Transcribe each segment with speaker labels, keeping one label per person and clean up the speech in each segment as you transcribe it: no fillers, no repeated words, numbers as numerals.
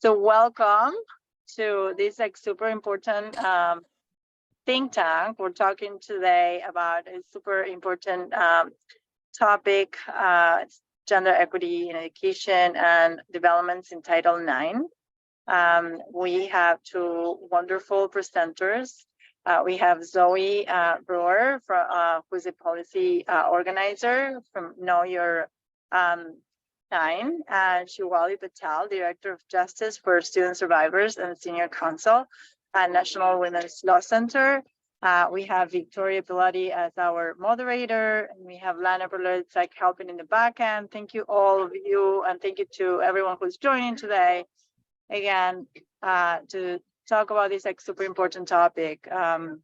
Speaker 1: So welcome to this super important think tank. We're talking today about a super important topic, gender equity in education and developments in Title IX. We have two wonderful presenters. We have Zoey Brewer, who's a policy organizer from Know Your Time, and Shiwali Patel, Director of Justice for Student Survivors and Senior Counsel at National Women's Law Center. We have Victoria Pilati as our moderator, and we have Lana Berlitz helping in the back end. Thank you all of you, and thank you to everyone who's joining today. Again, to talk about this super important topic. I'm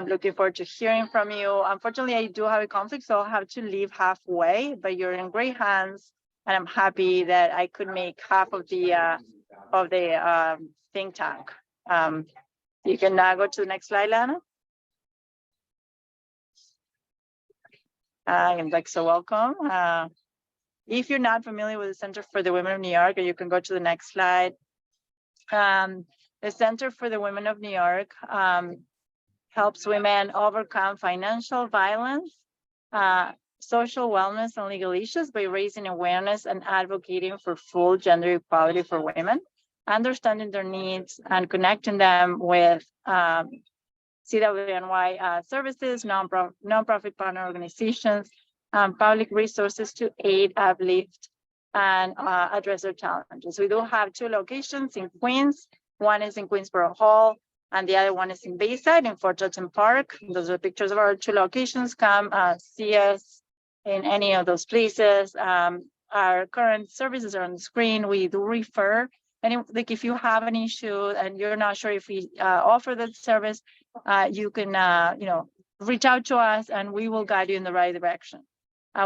Speaker 1: looking forward to hearing from you. Unfortunately, I do have a conflict, so I'll have to leave halfway, but you're in great hands, and I'm happy that I could make half of the think tank. You can now go to the next slide, Lana. I'm so welcome. If you're not familiar with the Center for the Women of New York, you can go to the next slide. The Center for the Women of New York helps women overcome financial violence, social wellness, and legal issues by raising awareness and advocating for full gender equality for women, understanding their needs and connecting them with CWNY services, nonprofit partner organizations, public resources to aid, uplift, and address their challenges. We do have two locations in Queens. One is in Queensboro Hall, and the other one is in Bayside in Fort Hudson Park. Those are pictures of our two locations. Come see us in any of those places. Our current services are on the screen. We do refer. And if you have an issue and you're not sure if we offer that service, you can reach out to us and we will guide you in the right direction.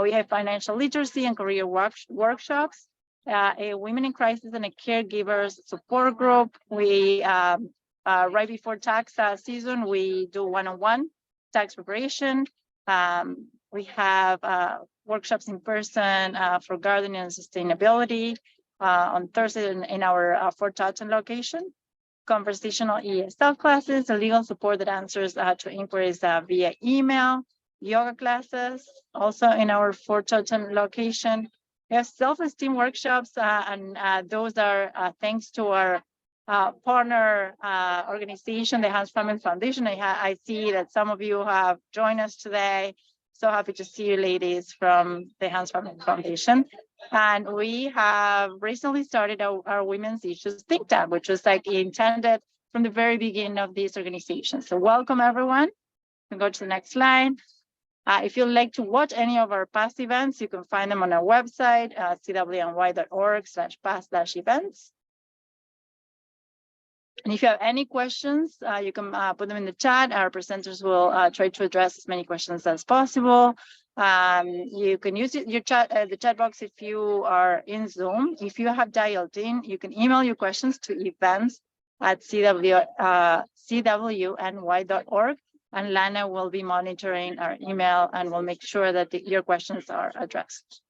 Speaker 1: We have financial literacy and career workshops, a women in crisis and a caregivers support group. We right before tax season, we do one-on-one tax preparation. We have workshops in person for gardening and sustainability on Thursday in our Fort Hudson location. Conversational ESL classes, and legal support that answers to inquiries via email. Yoga classes, also in our Fort Hudson location. We have self-esteem workshops, and those are thanks to our partner organization, the Hans Family Foundation. I see that some of you have joined us today. So happy to see you ladies from the Hans Family Foundation. And we have recently started our Women's Issues Think Tank, which was intended from the very beginning of this organization. So welcome everyone. You can go to the next slide. If you'd like to watch any of our past events, you can find them on our website, cwny.org/past-events. And if you have any questions, you can put them in the chat. Our presenters will try to address as many questions as possible. You can use the chat box if you are in Zoom. If you have dialed in, you can email your questions to events@cwny.org. And Lana will be monitoring our email and will make sure that your questions are addressed.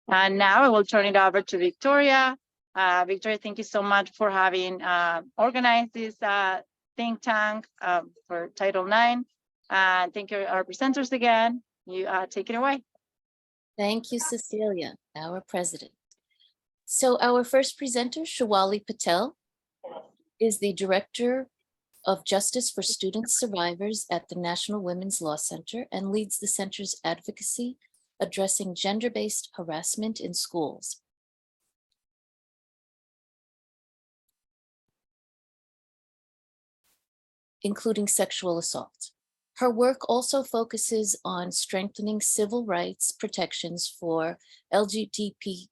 Speaker 1: And now I will turn it over to Victoria. Victoria, thank you so much for having organized this think tank for Title IX. Thank you, our presenters again. You take it away.
Speaker 2: Thank you, Cecilia, our president. So our first presenter, Shiwali Patel, is the Director of Justice for Student Survivors at the National Women's Law Center and leads the center's advocacy addressing gender-based harassment in schools. Including sexual assault. Her work also focuses on strengthening civil rights protections for LGBTQI+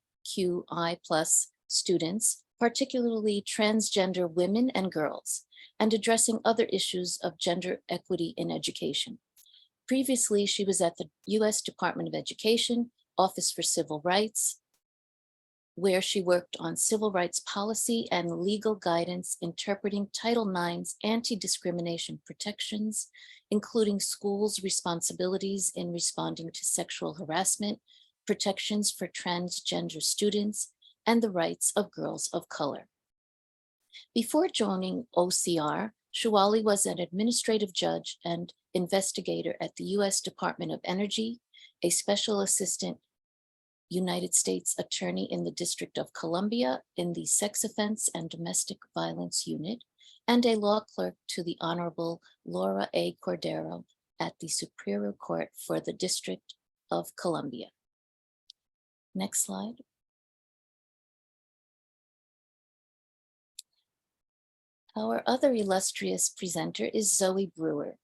Speaker 2: students, particularly transgender women and girls, and addressing other issues of gender equity in education. Previously, she was at the U.S. Department of Education, Office for Civil Rights, where she worked on civil rights policy and legal guidance interpreting Title IX's anti-discrimination protections, including schools' responsibilities in responding to sexual harassment, protections for transgender students, and the rights of girls of color. Before joining OCR, Shiwali was an administrative judge and investigator at the U.S. Department of Energy, a special assistant United States attorney in the District of Columbia in the Sex Offense and Domestic Violence Unit, and a law clerk to the Honorable Laura A. Cordero at the Superior Court for the District of Columbia. Next slide. Our other illustrious presenter is Zoey Brewer,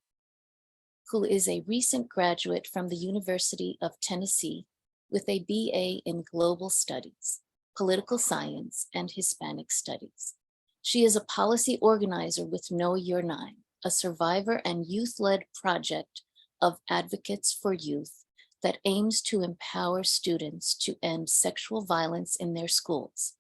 Speaker 2: who is a recent graduate from the University of Tennessee with a BA in Global Studies, Political Science, and Hispanic Studies. She is a policy organizer with Know Your Nine, a survivor and youth-led project of advocates for youth that aims to empower students to end sexual violence in their schools.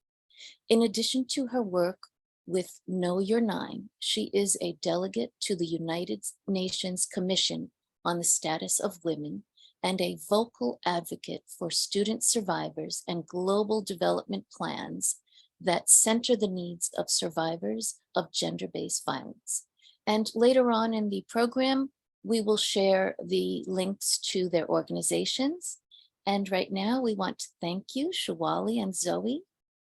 Speaker 2: In addition to her work with Know Your Nine, she is a delegate to the United Nations Commission on the Status of Women and a vocal advocate for student survivors and global development plans that center the needs of survivors of gender-based violence. And later on in the program, we will share the links to their organizations. And right now we want to thank you, Shiwali and Zoey,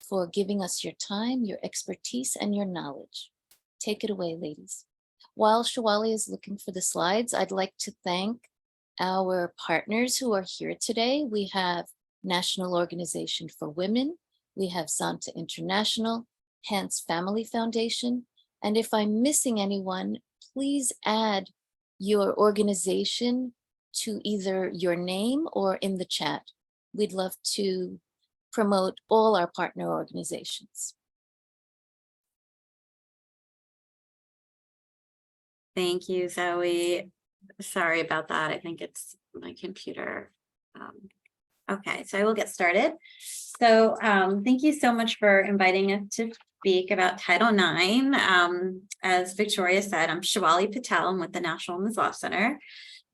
Speaker 2: for giving us your time, your expertise, and your knowledge. Take it away, ladies. While Shiwali is looking for the slides, I'd like to thank our partners who are here today. We have National Organization for Women, we have Zanta International, Hans Family Foundation, and if I'm missing anyone, please add your organization to either your name or in the chat. We'd love to promote all our partner organizations.
Speaker 3: Thank you, Zoey. Sorry about that. I think it's my computer. Okay, so I will get started. So thank you so much for inviting us to speak about Title IX. As Victoria said, I'm Shiwali Patel. I'm with the National Women's Law Center.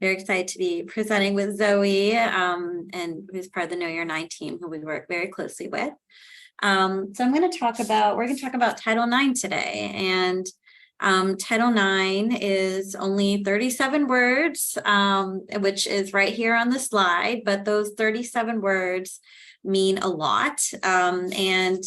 Speaker 3: Very excited to be presenting with Zoey, and who's part of the Know Your Nine team, who we work very closely with. So we're going to talk about Title IX today. And Title IX is only 37 words, which is right here on the slide, but those 37 words mean a lot. And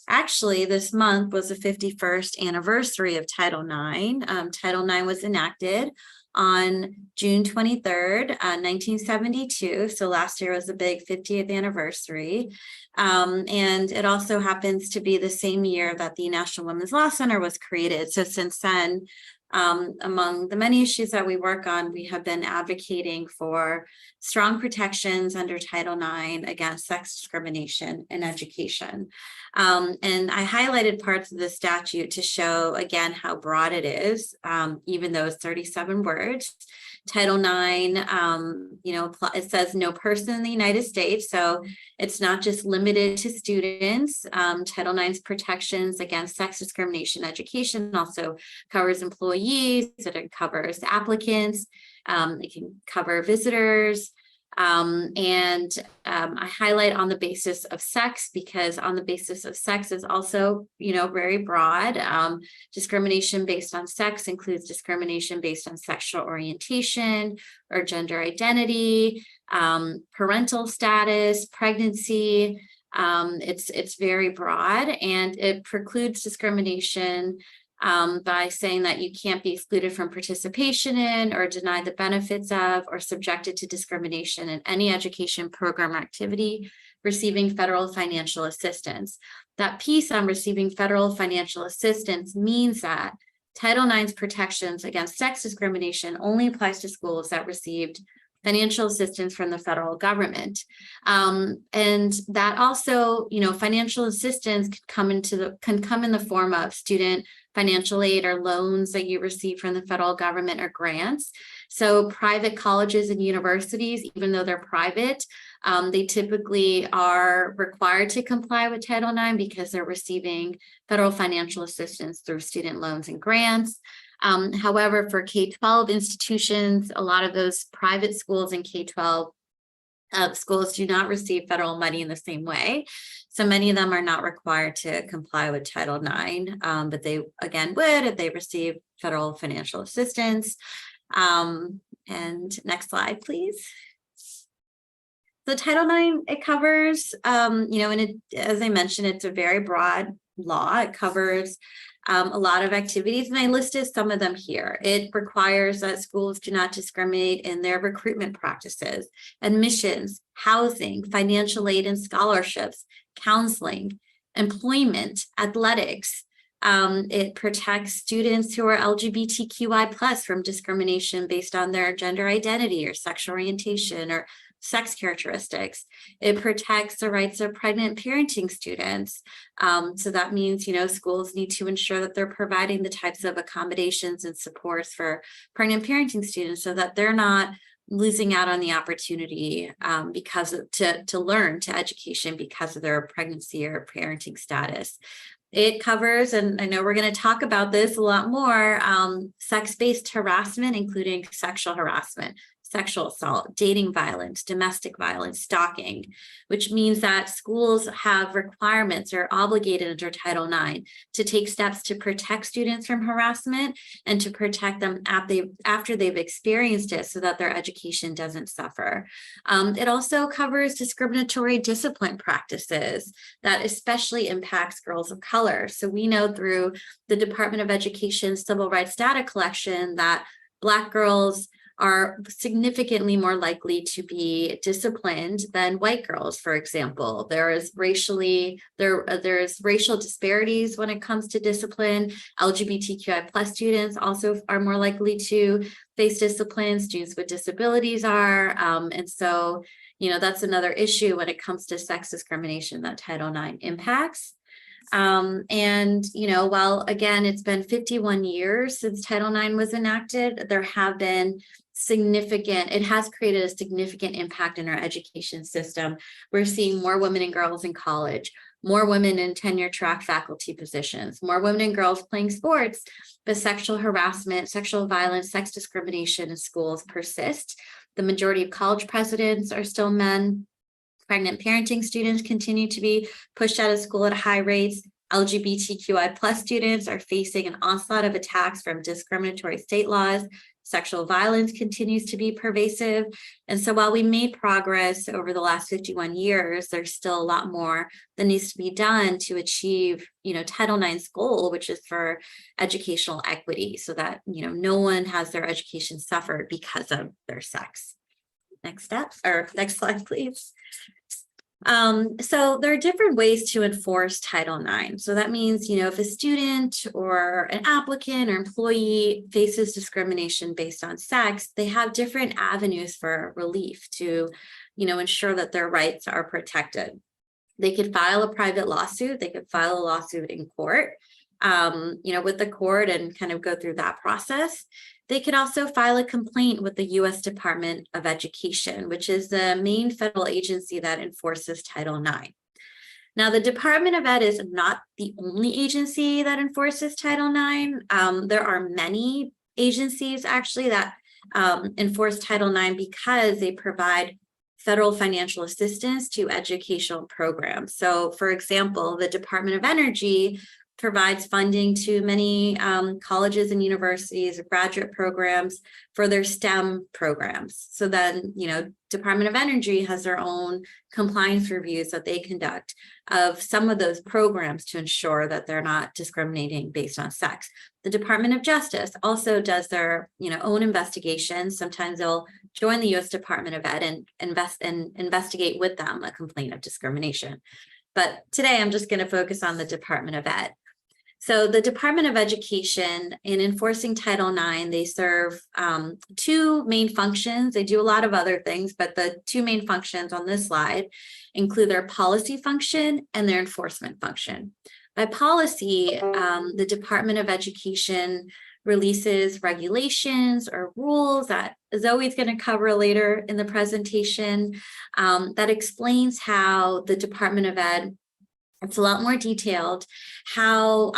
Speaker 3: actually, this month was the 51st anniversary of Title IX. Title IX was enacted on June 23rd, 1972. So last year was the big 50th anniversary. And it also happens to be the same year that the National Women's Law Center was created. So since then, among the many issues that we work on, we have been advocating for strong protections under Title IX against sex discrimination in education. And I highlighted parts of the statute to show, again, how broad it is, even though it's 37 words. Title IX, it says no person in the United States, so it's not just limited to students. Title IX's protections against sex discrimination in education also covers employees, it covers applicants, it can cover visitors, and I highlight on the basis of sex, because on the basis of sex is also, very broad. Discrimination based on sex includes discrimination based on sexual orientation or gender identity, parental status, pregnancy. It's very broad, and it precludes discrimination by saying that you can't be excluded from participation in or denied the benefits of or subjected to discrimination in any education program or activity receiving federal financial assistance. That piece on receiving federal financial assistance means that Title IX's protections against sex discrimination only applies to schools that received financial assistance from the federal government. And that also, financial assistance can come in the form of student financial aid or loans that you receive from the federal government or grants. So private colleges and universities, even though they're private, they typically are required to comply with Title IX because they're receiving federal financial assistance through student loans and grants. However, for K-12 institutions, a lot of those private schools in K-12 Schools do not receive federal money in the same way. So many of them are not required to comply with Title IX, but they again would if they receive federal financial assistance. And next slide, please. The Title IX, it covers, and as I mentioned, it's a very broad law. It covers a lot of activities, and I listed some of them here. It requires that schools do not discriminate in their recruitment practices, admissions, housing, financial aid and scholarships, counseling, employment, athletics. It protects students who are LGBTQI+ from discrimination based on their gender identity or sexual orientation or sex characteristics. It protects the rights of pregnant parenting students. So that means, schools need to ensure that they're providing the types of accommodations and supports for pregnant parenting students so that they're not losing out on the opportunity to learn to education because of their pregnancy or parenting status. It covers, and I know we're going to talk about this a lot more, sex-based harassment, including sexual harassment, sexual assault, dating violence, domestic violence, stalking, which means that schools have requirements or obligated under Title IX to take steps to protect students from harassment and to protect them after they've experienced it so that their education doesn't suffer. It also covers discriminatory discipline practices that especially impacts girls of color. So we know through the Department of Education Civil Rights Data Collection that Black girls are significantly more likely to be disciplined than white girls, for example. There's racial disparities when it comes to discipline. LGBTQI+ students also are more likely to face discipline. Students with disabilities are. And so, that's another issue when it comes to sex discrimination that Title IX impacts. While again, it's been 51 years since Title IX was enacted, there have been it has created a significant impact in our education system. We're seeing more women and girls in college, more women in tenure track faculty positions, more women and girls playing sports, but sexual harassment, sexual violence, sex discrimination in schools persist. The majority of college presidents are still men. Pregnant parenting students continue to be pushed out of school at high rates. LGBTQI+ students are facing an onslaught of attacks from discriminatory state laws. Sexual violence continues to be pervasive. And so while we made progress over the last 51 years, there's still a lot more that needs to be done to achieve, Title IX's goal, which is for educational equity so that, no one has their education suffered because of their sex. Next slide, please. So there are different ways to enforce Title IX. So that means, if a student or an applicant or employee faces discrimination based on sex, they have different avenues for relief to, ensure that their rights are protected. They could file a private lawsuit. They could file a lawsuit in court, with the court and kind of go through that process. They could also file a complaint with the U.S. Department of Education, which is the main federal agency that enforces Title IX. Now, the Department of Ed is not the only agency that enforces Title IX. There are many agencies actually that enforce Title IX because they provide federal financial assistance to educational programs. So, for example, the Department of Energy provides funding to many colleges and universities, graduate programs for their STEM programs. So then, Department of Energy has their own compliance reviews that they conduct of some of those programs to ensure that they're not discriminating based on sex. The Department of Justice also does their, own investigations. Sometimes they'll join the U.S. Department of Ed and investigate with them a complaint of discrimination. But today I'm just going to focus on the Department of Ed. So the Department of Education, in enforcing Title IX, they serve two main functions. They do a lot of other things, but the two main functions on this slide include their policy function and their enforcement function. By policy, the Department of Education releases regulations or rules that Zoe's going to cover later in the presentation that explains how the Department of Ed, it's a lot more detailed, how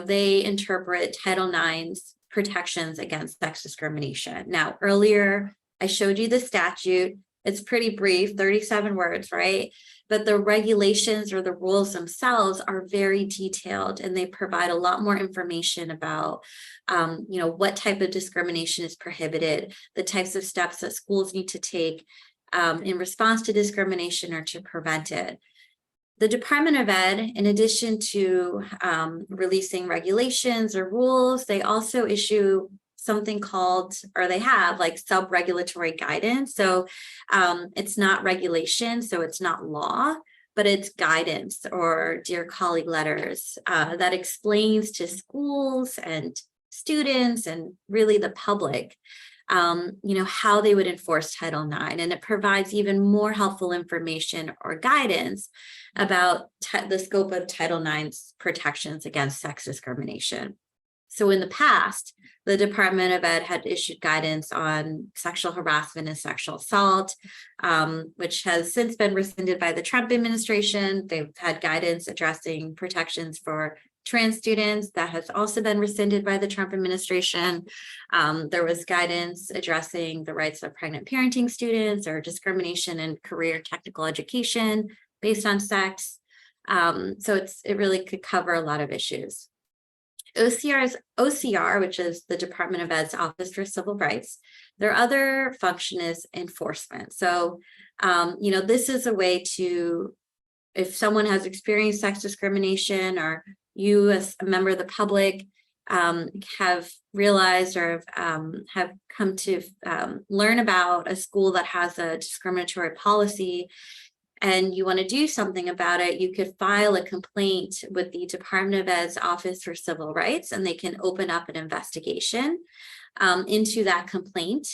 Speaker 3: they interpret Title IX's protections against sex discrimination. Now, earlier I showed you the statute It's pretty brief, 37 words, right? But the regulations or the rules themselves are very detailed, and they provide a lot more information about, what type of discrimination is prohibited, the types of steps that schools need to take in response to discrimination or to prevent it. The Department of Ed, in addition to releasing regulations or rules, they also issue something called, or they have like sub-regulatory guidance. So it's not regulation, so it's not law, but it's guidance or dear colleague letters that explains to schools and students and really the public how they would enforce Title IX, and it provides even more helpful information or guidance about the scope of Title IX's protections against sex discrimination. So in the past, the Department of Ed had issued guidance on sexual harassment and sexual assault, which has since been rescinded by the Trump administration. They've had guidance addressing protections for trans students that has also been rescinded by the Trump administration. There was guidance addressing the rights of pregnant parenting students or discrimination in career technical education based on sex. So it really could cover a lot of issues. OCR, which is the Department of Ed's Office for Civil Rights, their other function is enforcement. So, this is a way to, if someone has experienced sex discrimination, or you as a member of the public have realized or have come to learn about a school that has a discriminatory policy, and you want to do something about it, you could file a complaint with the Department of Ed's Office for Civil Rights, and they can open up an investigation into that complaint.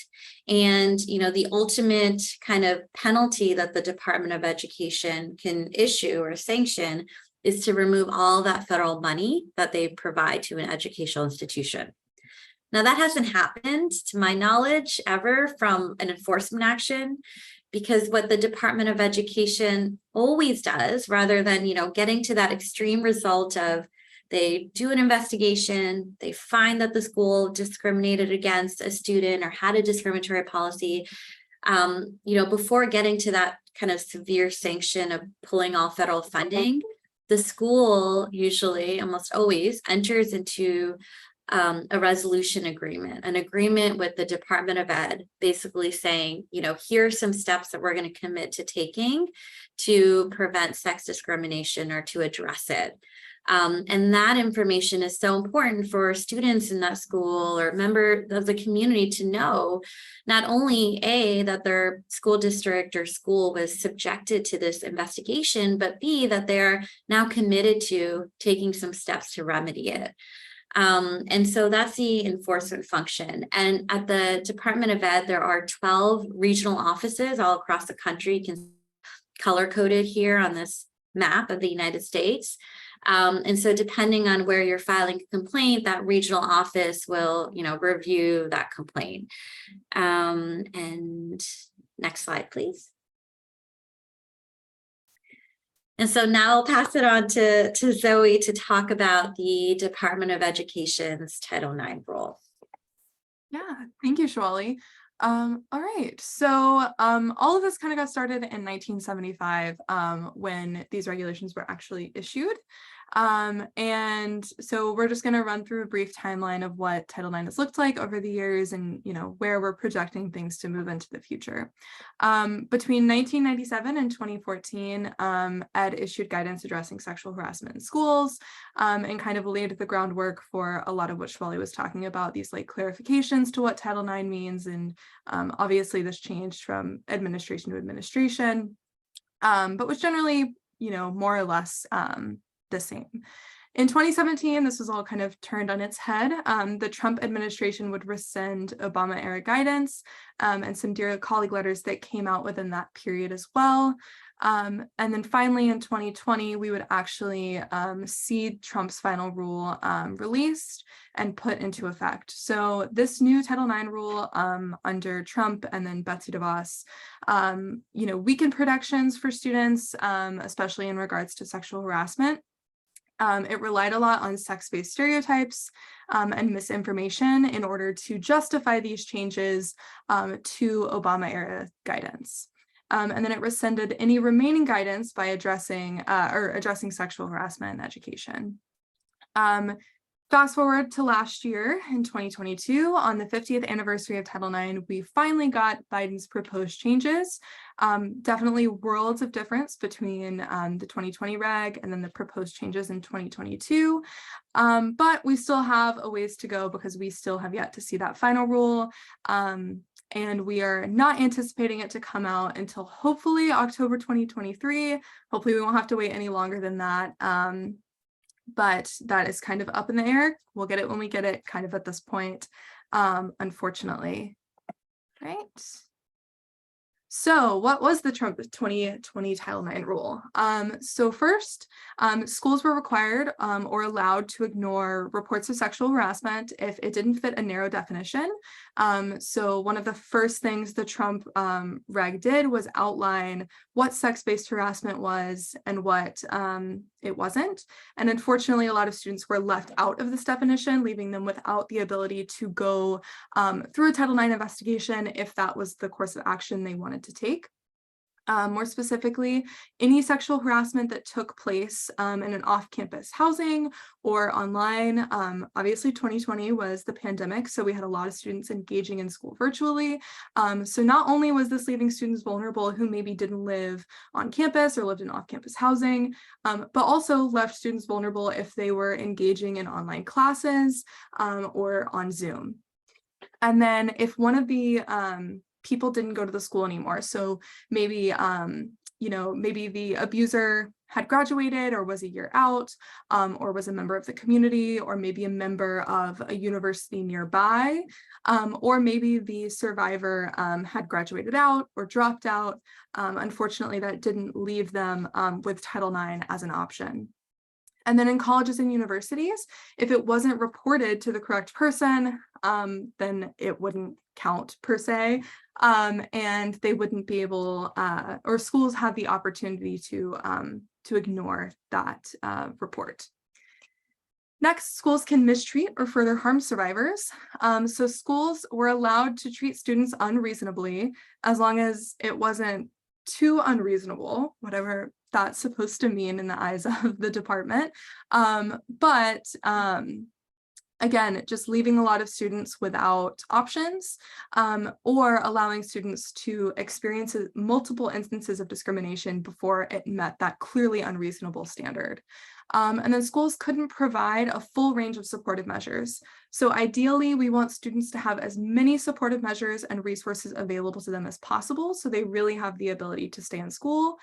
Speaker 3: And, the ultimate kind of penalty that the Department of Education can issue or sanction is to remove all that federal money that they provide to an educational institution. Now, that hasn't happened, to my knowledge, ever from an enforcement action, because what the Department of Education always does, rather than, getting to that extreme result of they do an investigation, they find that the school discriminated against a student or had a discriminatory policy, before getting to that kind of severe sanction of pulling all federal funding, the school usually, almost always, enters into a resolution agreement, an agreement with the Department of Ed, basically saying, here are some steps that we're going to commit to taking to prevent sex discrimination or to address it. And that information is so important for students in that school or member of the community to know, not only A, that their school district or school was subjected to this investigation, but B, that they're now committed to taking some steps to remedy it. And so that's the enforcement function. And at the Department of Ed, there are 12 regional offices all across the country. You can color coded here on this map of the United States. And so depending on where you're filing a complaint, that regional office will, review that complaint. And next slide, please. And so now I'll pass it on to Zoey to talk about the Department of Education's Title IX role.
Speaker 4: Yeah, thank you, Shiwali. All right, so all of this kind of got started in 1975 when these regulations were actually issued. And so we're just going to run through a brief timeline of what Title IX has looked like over the years and, where we're projecting things to move into the future. Between 1997 and 2014, Ed issued guidance addressing sexual harassment in schools and kind of laid the groundwork for a lot of what Shiwali was talking about, these like clarifications to what Title IX means. And obviously this changed from administration to administration, but was generally, more or less the same. In 2017, this was all kind of turned on its head. The Trump administration would rescind Obama-era guidance and some dear colleague letters that came out within that period as well. And then finally in 2020, we would actually see Trump's final rule released and put into effect. So this new Title IX rule under Trump and then Betsy DeVos, weakened protections for students, especially in regards to sexual harassment. It relied a lot on sex-based stereotypes and misinformation in order to justify these changes to Obama-era guidance. And then it rescinded any remaining guidance by addressing sexual harassment in education. Fast forward to last year in 2022, on the 50th anniversary of Title IX, we finally got Biden's proposed changes. Definitely worlds of difference between the 2020 reg and then the proposed changes in 2022. But we still have a ways to go because we still have yet to see that final rule. And we are not anticipating it to come out until hopefully October 2023. Hopefully we won't have to wait any longer than that. But that is kind of up in the air. We'll get it when we get it, kind of at this point, unfortunately. Right. So what was the Trump 2020 Title IX rule? So first, schools were required or allowed to ignore reports of sexual harassment if it didn't fit a narrow definition. So one of the first things the Trump reg did was outline what sex-based harassment was and what it wasn't. And unfortunately, a lot of students were left out of this definition, leaving them without the ability to go through a Title IX investigation if that was the course of action they wanted to take. More specifically, any sexual harassment that took place in an off-campus housing or online. Obviously, 2020 was the pandemic, so we had a lot of students engaging in school virtually. So not only was this leaving students vulnerable who maybe didn't live on campus or lived in off-campus housing, but also left students vulnerable if they were engaging in online classes or on Zoom. And then if one of the people didn't go to the school anymore. So maybe, maybe the abuser had graduated or was a year out, or was a member of the community, or maybe a member of a university nearby, or maybe the survivor had graduated out or dropped out. Unfortunately, that didn't leave them with Title IX as an option. And then in colleges and universities, if it wasn't reported to the correct person, then it wouldn't count per se, and they wouldn't be able, or schools have the opportunity to ignore that report. Next, schools can mistreat or further harm survivors. So schools were allowed to treat students unreasonably as long as it wasn't too unreasonable, whatever that's supposed to mean in the eyes of the department. Again, just leaving a lot of students without options, or allowing students to experience multiple instances of discrimination before it met that clearly unreasonable standard. And then schools couldn't provide a full range of supportive measures. So ideally, we want students to have as many supportive measures and resources available to them as possible, so they really have the ability to stay in school.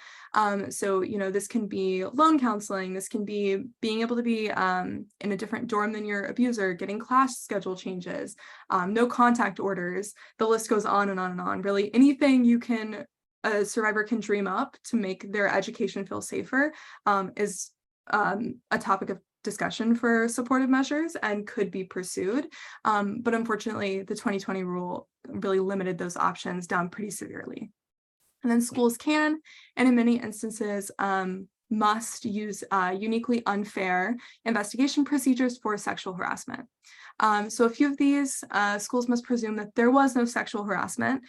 Speaker 4: So, this can be loan counseling, this can be being able to be in a different dorm than your abuser, getting class schedule changes, no contact orders, the list goes on and on and on. Really, anything a survivor can dream up to make their education feel safer is a topic of discussion for supportive measures and could be pursued. But unfortunately, the 2020 rule really limited those options down pretty severely. And then schools can, and in many instances, must use uniquely unfair investigation procedures for sexual harassment. So a few of these schools must presume that there was no sexual harassment,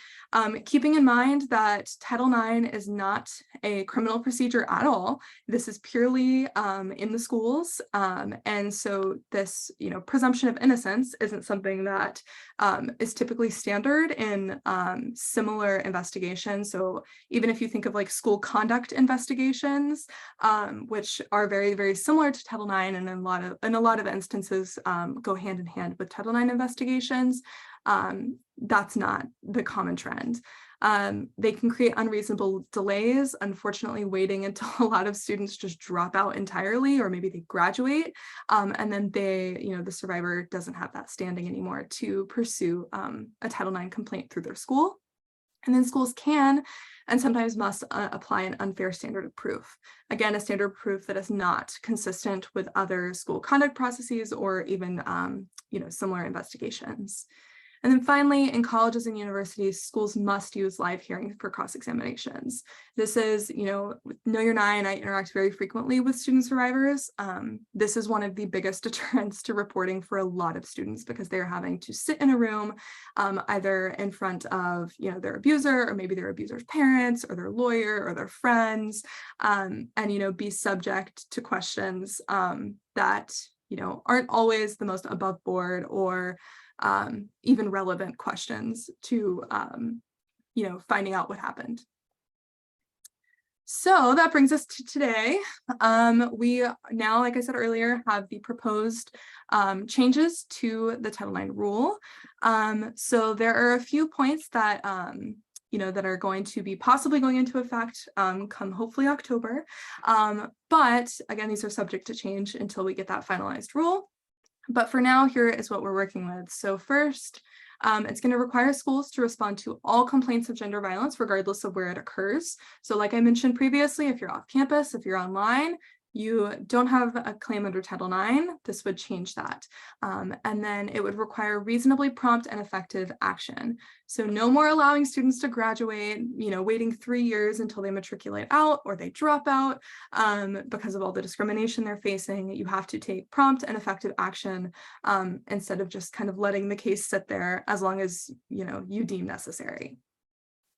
Speaker 4: keeping in mind that Title IX is not a criminal procedure at all. This is purely in the schools. And so this, presumption of innocence isn't something that is typically standard in similar investigations. So even if you think of like school conduct investigations, which are very, very similar to Title IX, and in a lot of instances go hand in hand with Title IX investigations, that's not the common trend. They can create unreasonable delays, unfortunately waiting until a lot of students just drop out entirely, or maybe they graduate, and then the survivor doesn't have that standing anymore to pursue a Title IX complaint through their school. And then schools can and sometimes must apply an unfair standard of proof. Again, a standard of proof that is not consistent with other school conduct processes or even similar investigations. And then finally, in colleges and universities, schools must use live hearing for cross-examinations. This is, Know Your Nine, I interact very frequently with student survivors. This is one of the biggest deterrents to reporting for a lot of students because they're having to sit in a room either in front of, their abuser or maybe their abuser's parents or their lawyer or their friends and, be subject to questions that, aren't always the most above board or even relevant questions to, finding out what happened. So that brings us to today. We now, like I said earlier, have the proposed changes to the Title IX rule. So there are a few points that, that are going to be possibly going into effect come hopefully October. But again, these are subject to change until we get that finalized rule. But for now, here is what we're working with. So first, it's going to require schools to respond to all complaints of gender violence, regardless of where it occurs. So like I mentioned previously, if you're off campus, if you're online, you don't have a claim under Title IX, this would change that. And then it would require reasonably prompt and effective action. So no more allowing students to graduate, waiting 3 years until they matriculate out or they drop out because of all the discrimination they're facing. You have to take prompt and effective action instead of just kind of letting the case sit there as long as, you deem necessary.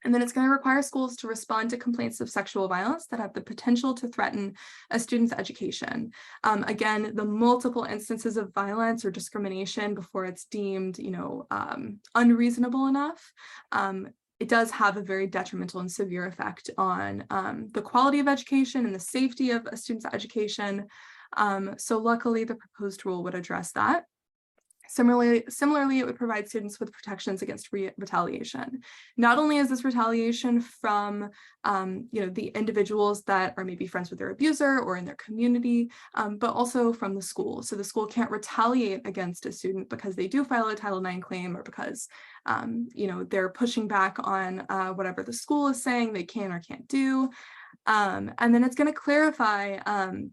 Speaker 4: And then it's going to require schools to respond to complaints of sexual violence that have the potential to threaten a student's education. Again, the multiple instances of violence or discrimination before it's deemed, unreasonable enough. It does have a very detrimental and severe effect on the quality of education and the safety of a student's education. So luckily, the proposed rule would address that. Similarly, it would provide students with protections against retaliation. Not only is this retaliation from, the individuals that are maybe friends with their abuser or in their community, but also from the school. So the school can't retaliate against a student because they do file a Title IX claim or because, they're pushing back on whatever the school is saying they can or can't do. And then it's going to clarify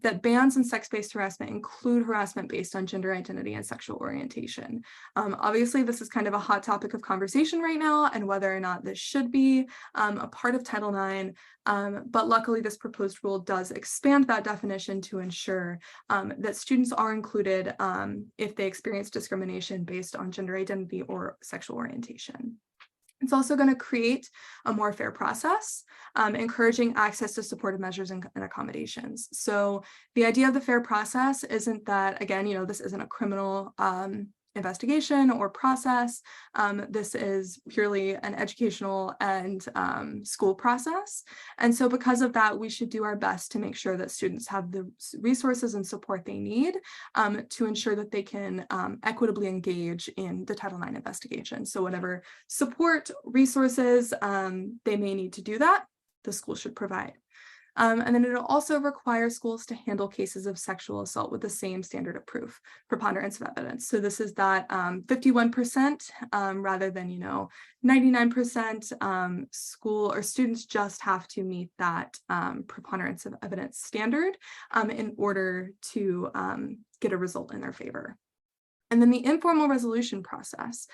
Speaker 4: that bans on sex-based harassment include harassment based on gender identity and sexual orientation. Obviously, this is kind of a hot topic of conversation right now and whether or not this should be a part of Title IX. But luckily, this proposed rule does expand that definition to ensure that students are included if they experience discrimination based on gender identity or sexual orientation. It's also going to create a more fair process, encouraging access to supportive measures and accommodations. So the idea of the fair process isn't that, again, this isn't a criminal investigation or process. This is purely an educational and school process. And so because of that, we should do our best to make sure that students have the resources and support they need to ensure that they can equitably engage in the Title IX investigation. So whatever support resources they may need to do that, the school should provide. And then it'll also require schools to handle cases of sexual assault with the same standard of proof, preponderance of evidence. So this is that 51% rather than, 99%. School or students just have to meet that preponderance of evidence standard in order to get a result in their favor. And then the informal resolution process.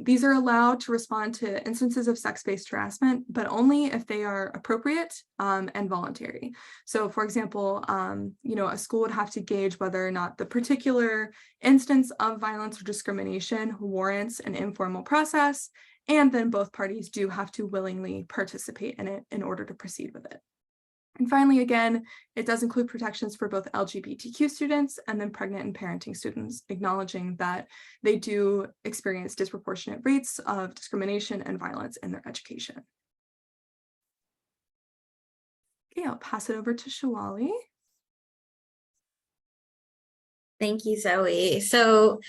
Speaker 4: These are allowed to respond to instances of sex-based harassment, but only if they are appropriate and voluntary. So for example, a school would have to gauge whether or not the particular instance of violence or discrimination warrants an informal process, and then both parties do have to willingly participate in it in order to proceed with it. And finally, again, it does include protections for both LGBTQ students and then pregnant and parenting students, acknowledging that they do experience disproportionate rates of discrimination and violence in their education. Okay, I'll pass it over to Shiwali.
Speaker 3: Thank you, Zoe. So,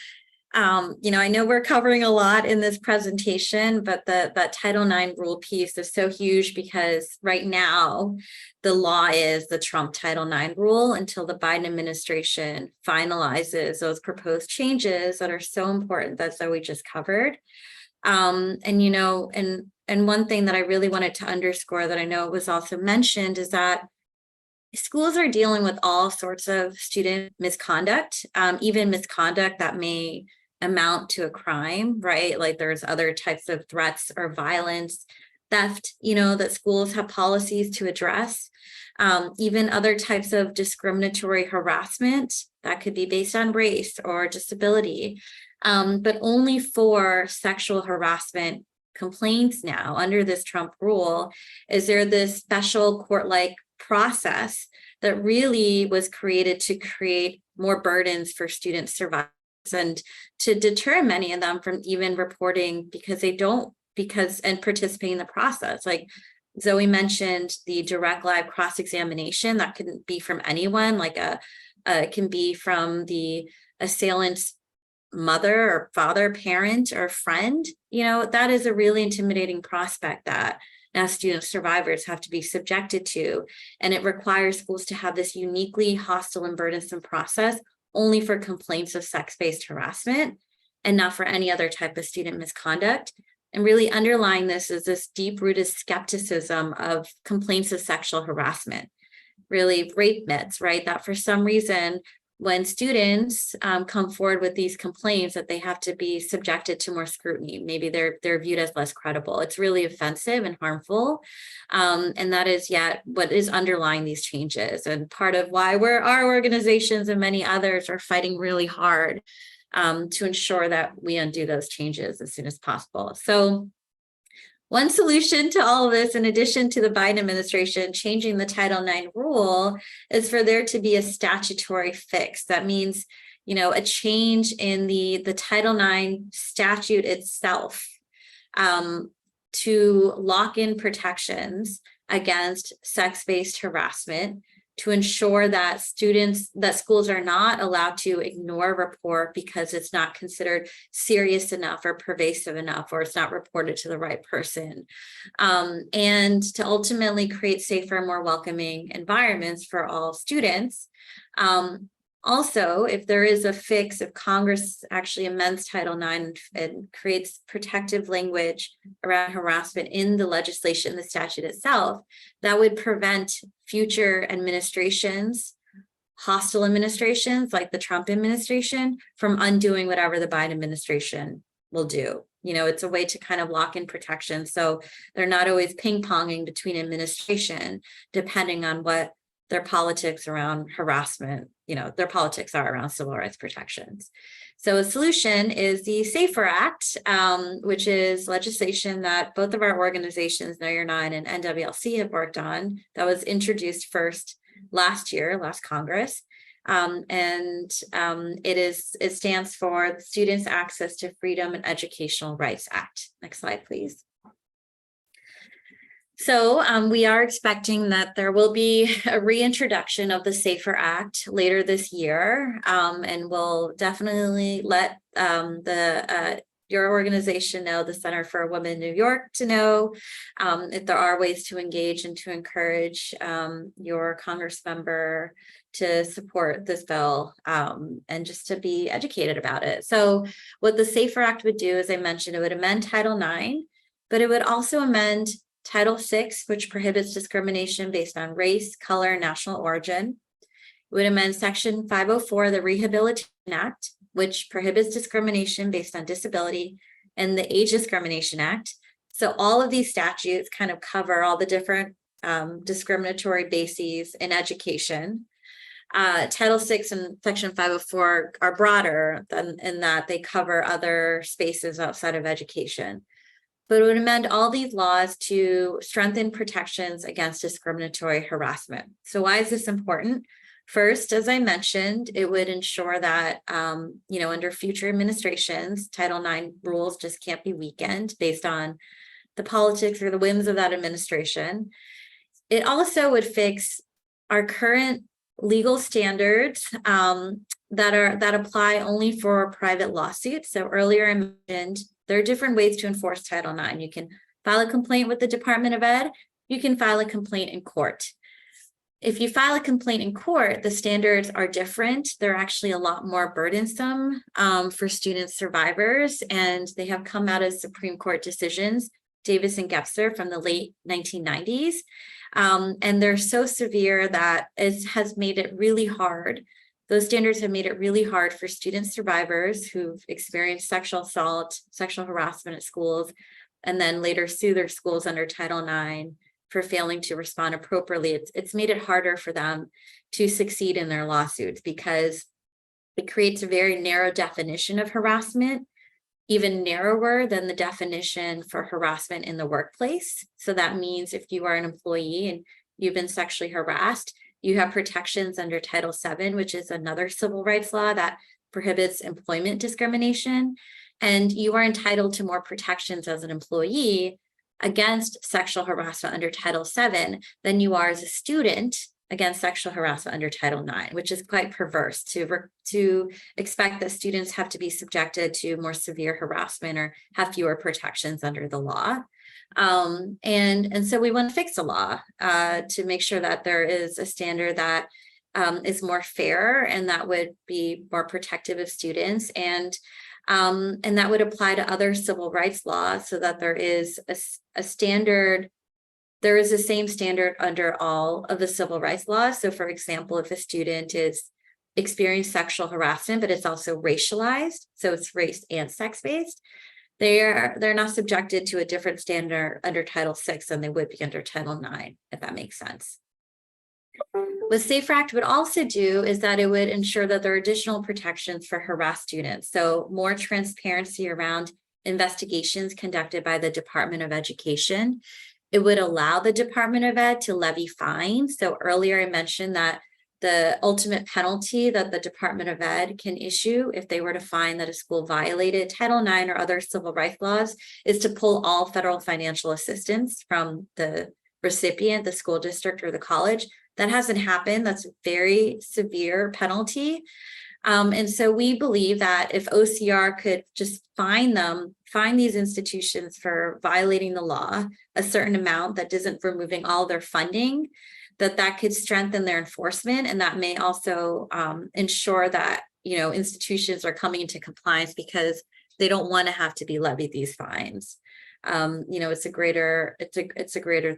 Speaker 3: I know we're covering a lot in this presentation, but that Title IX rule piece is so huge because right now the law is the Trump Title IX rule until the Biden administration finalizes those proposed changes that are so important that Zoe just covered. And one thing that I really wanted to underscore that I know was also mentioned is that schools are dealing with all sorts of student misconduct, even misconduct that may amount to a crime, right? Like there's other types of threats or violence, theft, that schools have policies to address. Even other types of discriminatory harassment that could be based on race or disability, but only for sexual harassment complaints now under this Trump rule is there this special court-like process that really was created to create more burdens for student survivors and to deter many of them from even reporting and participating in the process. Like Zoe mentioned, the direct live cross-examination that can be from anyone, like it can be from the assailant's mother or father, parent, or friend. That is a really intimidating prospect that now student survivors have to be subjected to. And it requires schools to have this uniquely hostile and burdensome process only for complaints of sex-based harassment and not for any other type of student misconduct. And really underlying this is this deep-rooted skepticism of complaints of sexual harassment, really rape myths, right? That for some reason, when students come forward with these complaints, that they have to be subjected to more scrutiny. Maybe they're viewed as less credible. It's really offensive and harmful. And that is yet what is underlying these changes. And part of why our organizations and many others are fighting really hard to ensure that we undo those changes as soon as possible. So one solution to all of this, in addition to the Biden administration changing the Title IX rule, is for there to be a statutory fix. That means, a change in the Title IX statute itself to lock in protections against sex-based harassment, to ensure that schools are not allowed to ignore a report because it's not considered serious enough or pervasive enough, or it's not reported to the right person, and to ultimately create safer, more welcoming environments for all students. Also, if there is a fix, if Congress actually amends Title IX and creates protective language around harassment in the legislation, the statute itself, that would prevent future administrations, hostile administrations like the Trump administration, from undoing whatever the Biden administration will do. It's a way to kind of lock in protection, so they're not always ping-ponging between administration, depending on what their politics around harassment, their politics are around civil rights protections. So a solution is the SAFER Act, which is legislation that both of our organizations, Know Your Nine and NWLC, have worked on, that was introduced first last Congress. It stands for the Students' Access to Freedom and Educational Rights Act. Next slide, please. So we are expecting that there will be a reintroduction of the SAFER Act later this year, and we'll definitely let your organization know, the Center for Women in New York, to know if there are ways to engage and to encourage your Congress member to support this bill, and just to be educated about it. So what the SAFER Act would do, as I mentioned, it would amend Title IX, but it would also amend Title VI, which prohibits discrimination based on race, color, and national origin. It would amend Section 504 of the Rehabilitation Act, which prohibits discrimination based on disability, and the Age Discrimination Act. So all of these statutes kind of cover all the different discriminatory bases in education. Title VI and Section 504 are broader in that they cover other spaces outside of education. But it would amend all these laws to strengthen protections against discriminatory harassment. So why is this important? First, as I mentioned, it would ensure that, under future administrations, Title IX rules just can't be weakened based on the politics or the whims of that administration. It also would fix our current legal standards that apply only for private lawsuits. So earlier I mentioned there are different ways to enforce Title IX. You can file a complaint with the Department of Ed. You can file a complaint in court. If you file a complaint in court, the standards are different. They're actually a lot more burdensome for student survivors, and they have come out as Supreme Court decisions, Davis and Gebser from the late 1990s. And they're so severe that it has made it really hard those standards have made it really hard for student survivors who've experienced sexual assault, sexual harassment at schools, and then later sue their schools under Title IX for failing to respond appropriately. It's made it harder for them to succeed in their lawsuits because it creates a very narrow definition of harassment, even narrower than the definition for harassment in the workplace. So that means if you are an employee and you've been sexually harassed, you have protections under Title VII, which is another civil rights law that prohibits employment discrimination. And you are entitled to more protections as an employee against sexual harassment under Title VII than you are as a student against sexual harassment under Title IX, which is quite perverse to expect that students have to be subjected to more severe harassment or have fewer protections under the law. And so we want to fix the law to make sure that there is a standard that is more fair and that would be more protective of students, and that would apply to other civil rights laws so that there is a standard. There is the same standard under all of the civil rights laws. So for example, if a student is experiencing sexual harassment, but it's also racialized, so it's race and sex-based, they're not subjected to a different standard under Title VI than they would be under Title IX, if that makes sense. What SAFER Act would also do is that it would ensure that there are additional protections for harassed students. So more transparency around investigations conducted by the Department of Education. It would allow the Department of Ed to levy fines. So earlier I mentioned that the ultimate penalty that the Department of Ed can issue if they were to find that a school violated Title IX or other civil rights laws is to pull all federal financial assistance from the recipient, the school district or the college. That hasn't happened. That's a very severe penalty. And so we believe that if OCR could just fine these institutions for violating the law, a certain amount that isn't removing all their funding, that could strengthen their enforcement. And that may also ensure that, institutions are coming into compliance because they don't want to have to be levied these fines. It's a greater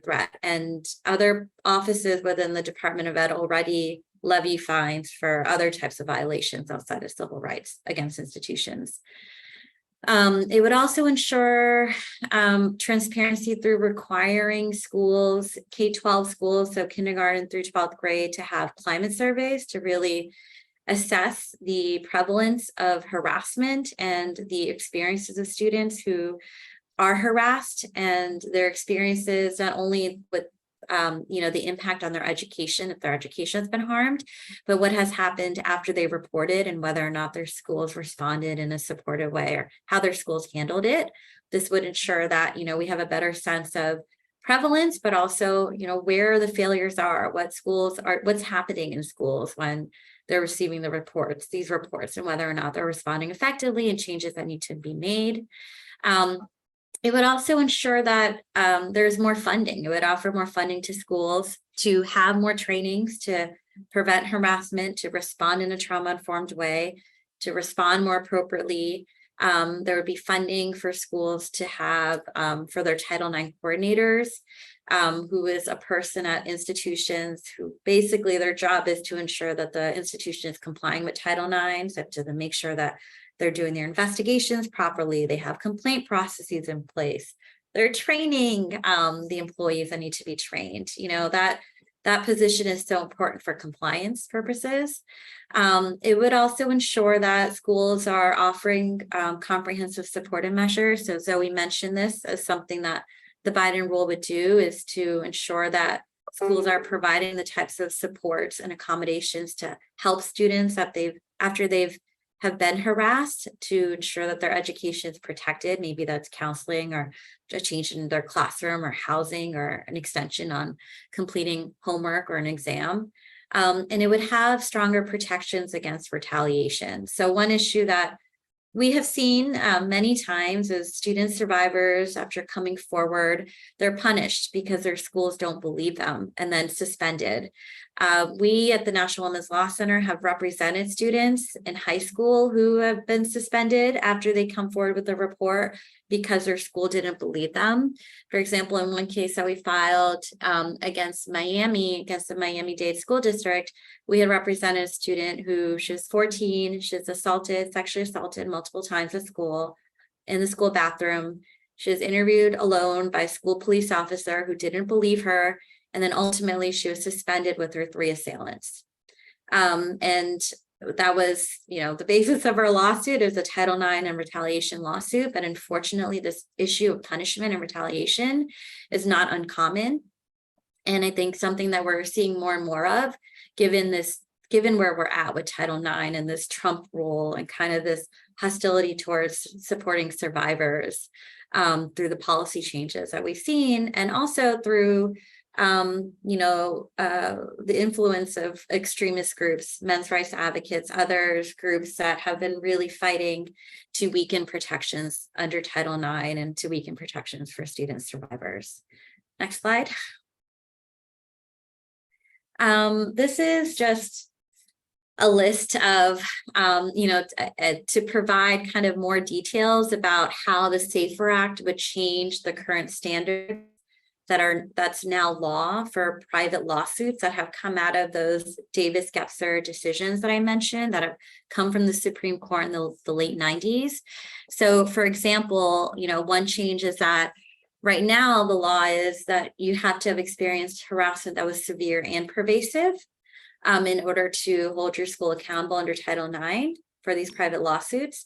Speaker 3: threat. And other offices within the Department of Ed already levy fines for other types of violations outside of civil rights against institutions. It would also ensure transparency through requiring schools, K-12 schools, so kindergarten through 12th grade, to have climate surveys to really assess the prevalence of harassment and the experiences of students who are harassed and their experiences, not only with the impact on their education, if their education has been harmed, but what has happened after they reported and whether or not their schools responded in a supportive way or how their schools handled it. This would ensure that, we have a better sense of prevalence, but also, where the failures are, what's happening in schools when they're receiving these reports, and whether or not they're responding effectively and changes that need to be made. It would also ensure that there's more funding. It would offer more funding to schools to have more trainings to prevent harassment, to respond in a trauma-informed way, to respond more appropriately. There would be funding for schools to have for their Title IX coordinators, who is a person at institutions who basically their job is to ensure that the institution is complying with Title IX, so to make sure that they're doing their investigations properly. They have complaint processes in place. They're training the employees that need to be trained. That position is so important for compliance purposes. It would also ensure that schools are offering comprehensive supportive measures. So Zoey mentioned this as something that the Biden rule would do, is to ensure that schools are providing the types of supports and accommodations to help students that after they've have been harassed, to ensure that their education is protected. Maybe that's counseling or a change in their classroom or housing or an extension on completing homework or an exam. And it would have stronger protections against retaliation. So one issue that we have seen many times is student survivors, after coming forward, they're punished because their schools don't believe them and then suspended. We at the National Women's Law Center have represented students in high school who have been suspended after they come forward with a report because their school didn't believe them. For example, in one case that we filed against the Miami-Dade School District, we had represented a student who, she was 14, she was sexually assaulted multiple times at school, in the school bathroom. She was interviewed alone by a school police officer who didn't believe her. And then ultimately she was suspended with her 3 assailants. And that was, the basis of our lawsuit. Is a Title IX and retaliation lawsuit. But unfortunately, this issue of punishment and retaliation is not uncommon. And I think something that we're seeing more and more of, given where we're at with Title IX and this Trump rule and kind of this hostility towards supporting survivors through the policy changes that we've seen, and also through the influence of extremist groups, men's rights advocates, others groups that have been really fighting to weaken protections under Title IX and to weaken protections for student survivors. Next slide. This is just a list of, to provide kind of more details about how the SAFER Act would change the current standards that's now law for private lawsuits that have come out of those Davis-Gebser decisions that I mentioned that have come from the Supreme Court in the late 90s. So for example, one change is that right now the law is that you have to have experienced harassment that was severe and pervasive in order to hold your school accountable under Title IX for these private lawsuits.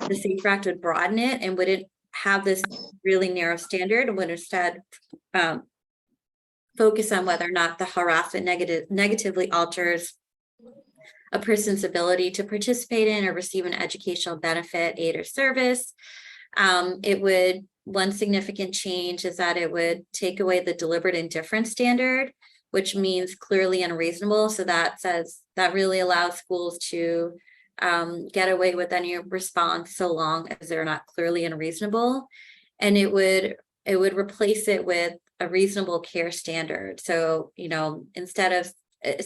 Speaker 3: The SAFER Act would broaden it and wouldn't have this really narrow standard, and would instead focus on whether or not the harassment negatively alters a person's ability to participate in or receive an educational benefit, aid, or service. One significant change is that it would take away the deliberate indifference standard, which means clearly unreasonable. So that really allows schools to get away with any response so long as they're not clearly unreasonable. And it would replace it with a reasonable care standard. So,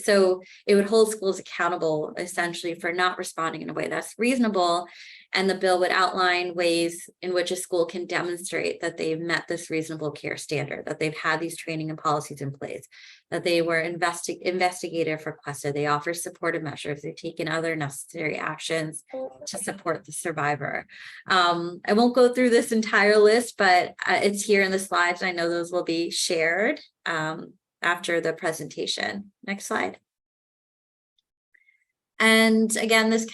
Speaker 3: so it would hold schools accountable essentially for not responding in a way that's reasonable. And the bill would outline ways in which a school can demonstrate that they've met this reasonable care standard, that they've had these training and policies in place, that they were investigated if requested, they offer supportive measures, they've taken other necessary actions to support the survivor. I won't go through this entire list, but it's here in the slides. I know those will be shared after the presentation. Next slide. And again, this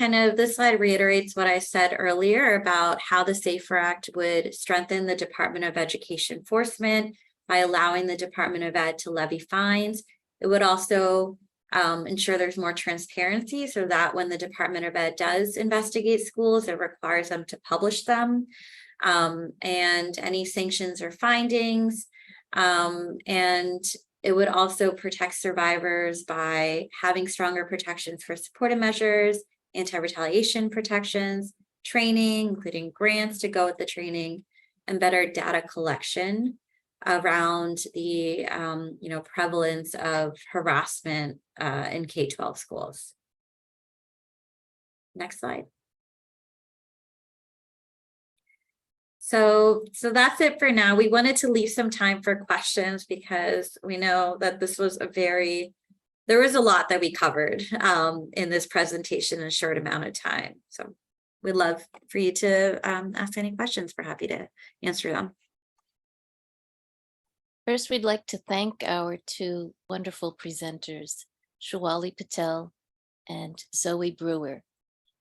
Speaker 3: slide reiterates what I said earlier about how the SAFER Act would strengthen the Department of Education enforcement by allowing the Department of Ed to levy fines. It would also ensure there's more transparency so that when the Department of Ed does investigate schools, it requires them to publish them and any sanctions or findings. And it would also protect survivors by having stronger protections for supportive measures, anti-retaliation protections, training, including grants to go with the training, and better data collection around the prevalence of harassment in K-12 schools. Next slide. So that's it for now. We wanted to leave some time for questions because we know that this was there was a lot that we covered in this presentation in a short amount of time. So we'd love for you to ask any questions. We're happy to answer them.
Speaker 2: First, we'd like to thank our 2 wonderful presenters, Shiwali Patel and Zoey Brewer,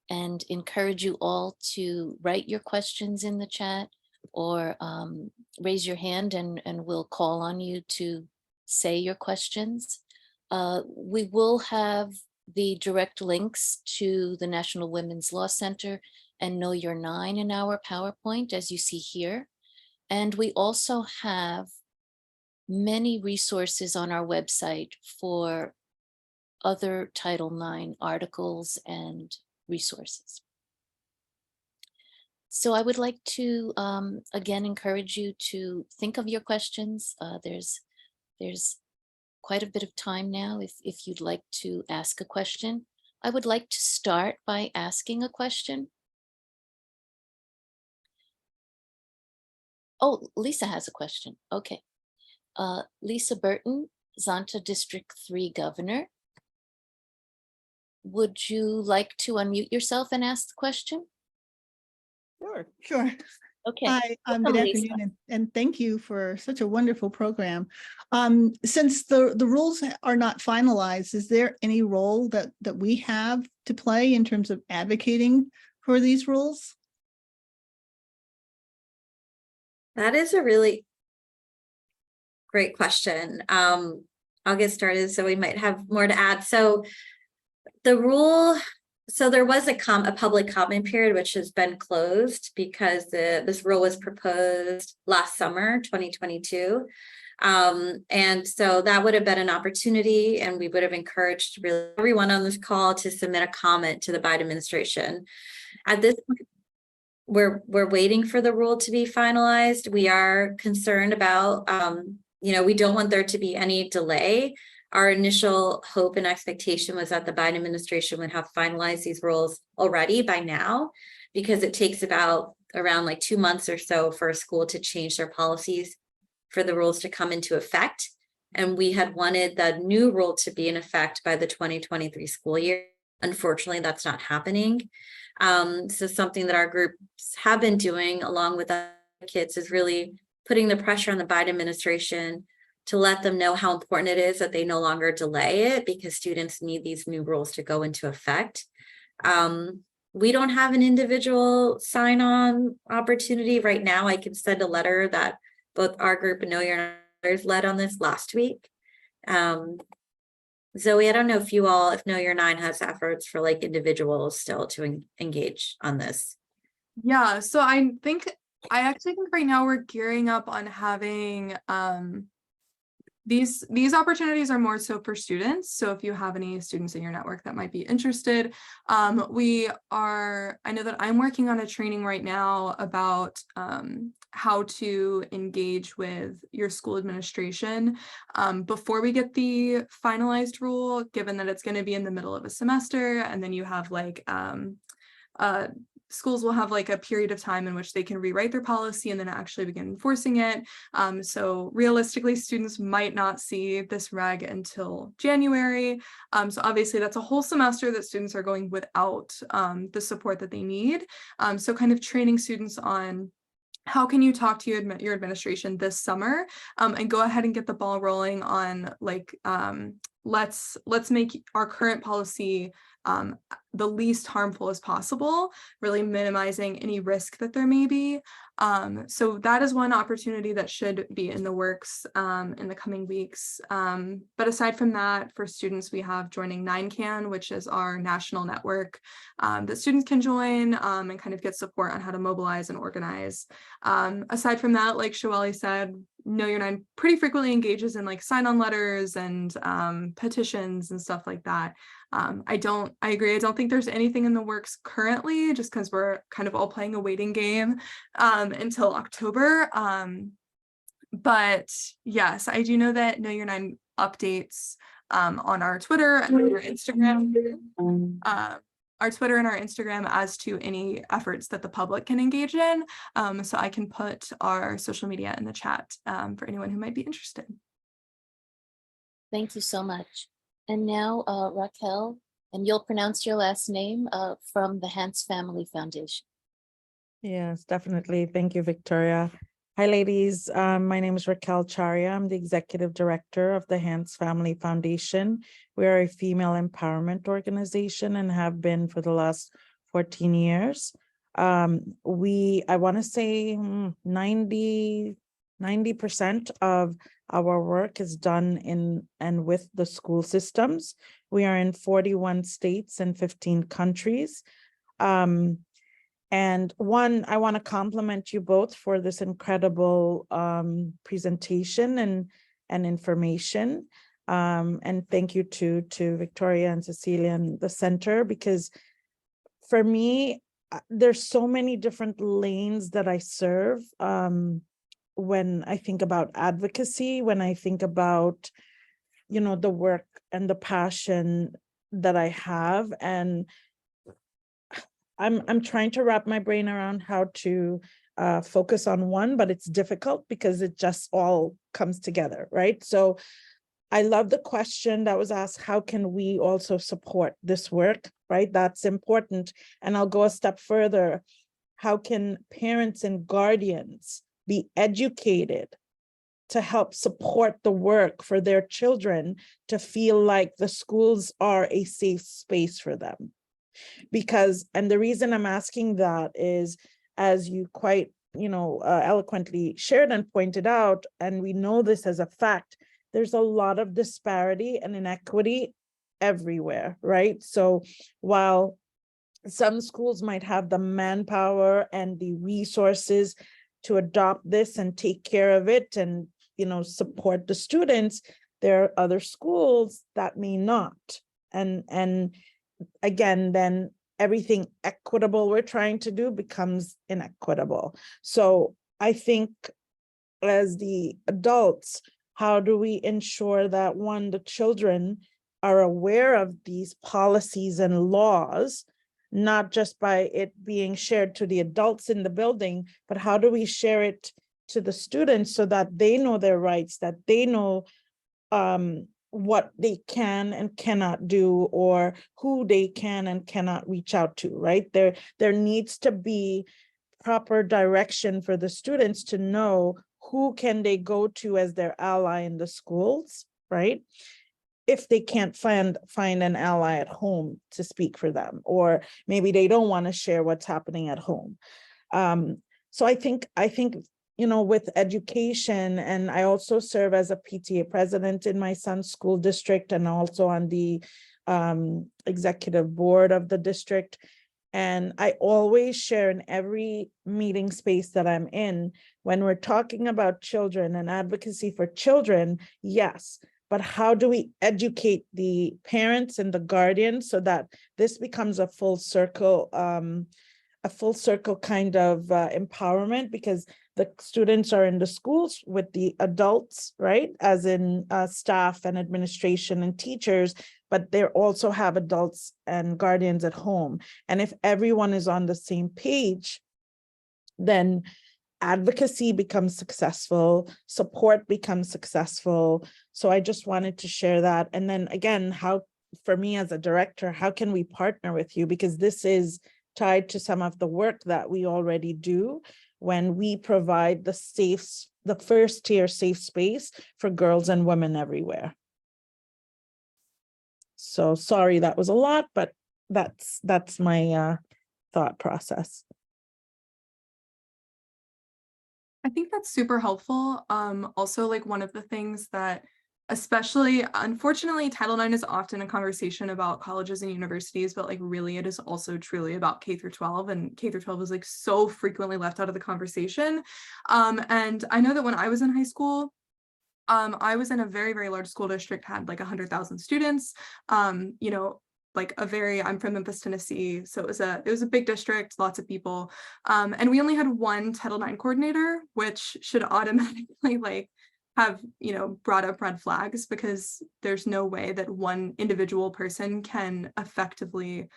Speaker 2: and encourage you all to write your questions in the chat or raise your hand and we'll call on you to say your questions. We will have the direct links to the National Women's Law Center and Know Your 9 in our PowerPoint, as you see here. And we also have many resources on our website for other Title IX articles and resources. So I would like to again encourage you to think of your questions. There's quite a bit of time now if you'd like to ask a question. I would like to start by asking a question. Oh, Lisa has a question. Okay. Lisa Burton, Zonta District 3 Governor. Would you like to unmute yourself and ask the question?
Speaker 5: Sure.
Speaker 2: Okay.
Speaker 5: Hi, good
Speaker 2: Welcome, Lisa.
Speaker 5: afternoon, and thank you for such a wonderful program. Since the rules are not finalized, is there any role that we have to play in terms of advocating for these rules?
Speaker 3: That is a really great question. I'll get started so we might have more to add. So the rule, so there was a public comment period which has been closed because this rule was proposed last summer, 2022. And so that would have been an opportunity, and we would have encouraged really everyone on this call to submit a comment to the Biden administration. At this point, we're waiting for the rule to be finalized. We are concerned about, we don't want there to be any delay. Our initial hope and expectation was that the Biden administration would have finalized these rules already by now, because it takes around like 2 months or so for a school to change their policies for the rules to come into effect. And we had wanted the new rule to be in effect by the 2023 school year. Unfortunately, that's not happening. So something that our groups have been doing along with other kids is really putting the pressure on the Biden administration to let them know how important it is that they no longer delay it, because students need these new rules to go into effect. We don't have an individual sign-on opportunity right now. I can send a letter that both our group and Know Your Nine led on this last week. Zoe, I don't know if Know Your Nine has efforts for like individuals still to engage on this.
Speaker 4: Yeah, so I actually think right now we're gearing up on having these opportunities are more so for students. So if you have any students in your network that might be interested, I know that I'm working on a training right now about how to engage with your school administration before we get the finalized rule, given that it's going to be in the middle of a semester, and then you have like schools will have like a period of time in which they can rewrite their policy and then actually begin enforcing it. So realistically, students might not see this reg until January. So obviously that's a whole semester that students are going without the support that they need. So kind of training students on how can you talk to your administration this summer and go ahead and get the ball rolling on like, let's make our current policy the least harmful as possible, really minimizing any risk that there may be. So that is one opportunity that should be in the works in the coming weeks. But aside from that, for students, we have joining 9CAN, which is our national network that students can join and kind of get support on how to mobilize and organize. Aside from that, like Shiwali said, Know Your Nine pretty frequently engages in like sign-on letters and petitions and stuff like that. I agree. I don't think there's anything in the works currently, just because we're kind of all playing a waiting game until October. But yes, I do know that Know Your Nine updates on our Twitter and our Instagram. Our Twitter and our Instagram as to any efforts that the public can engage in. So I can put our social media in the chat for anyone who might be interested.
Speaker 2: Thank you so much. And now Raquel, and you'll pronounce your last name from the Hans Family Foundation.
Speaker 6: Yes, definitely. Thank you, Victoria. Hi, ladies. My name is Raquel Charia. I'm the executive director of the Hans Family Foundation. We are a female empowerment organization and have been for the last 14 years. I want to say 90% of our work is done in and with the school systems. We are in 41 states and 15 countries. And one, I want to compliment you both for this incredible presentation and information. And thank you to Victoria and Cecilia and the center, because for me, there's so many different lanes that I serve when I think about advocacy, when I think about, the work and the passion that I have. And I'm trying to wrap my brain around how to focus on one, but it's difficult because it just all comes together, right? So I love the question that was asked, how can we also support this work, right? That's important. And I'll go a step further. How can parents and guardians be educated to help support the work for their children to feel like the schools are a safe space for them? Because, and the reason I'm asking that is, as you quite, eloquently shared and pointed out, and we know this as a fact, there's a lot of disparity and inequity everywhere, right? So while some schools might have the manpower and the resources to adopt this and take care of it and, support the students, there are other schools that may not. And again, then everything equitable we're trying to do becomes inequitable. So I think as the adults, how do we ensure that, one, the children are aware of these policies and laws, not just by it being shared to the adults in the building, but how do we share it to the students so that they know their rights, that they know what they can and cannot do, or who they can and cannot reach out to, right? There needs to be proper direction for the students to know who can they go to as their ally in the schools, right? If they can't find an ally at home to speak for them, or maybe they don't want to share what's happening at home. So I think, with education, and I also serve as a PTA president in my son's school district and also on the executive board of the district. And I always share in every meeting space that I'm in, when we're talking about children and advocacy for children, yes, but how do we educate the parents and the guardians so that this becomes a full circle kind of empowerment, because the students are in the schools with the adults, right? As in staff and administration and teachers, but they also have adults and guardians at home. And if everyone is on the same page, then advocacy becomes successful, support becomes successful. So I just wanted to share that. And then again, how, for me as a director, how can we partner with you? Because this is tied to some of the work that we already do when we provide the first tier safe space for girls and women everywhere. So sorry, that was a lot, but that's my thought process.
Speaker 4: I think that's super helpful. Also, like, one of the things that, especially, unfortunately, Title IX is often a conversation about colleges and universities, but like really it is also truly about K through 12, and K through 12 is like so frequently left out of the conversation. And I know that when I was in high school, I was in a very, very large school district, had like 100,000 students, like I'm from Memphis, Tennessee. So it was a big district, lots of people. And we only had one Title IX coordinator, which should automatically like have, brought up red flags, because there's no way that one individual person can effectively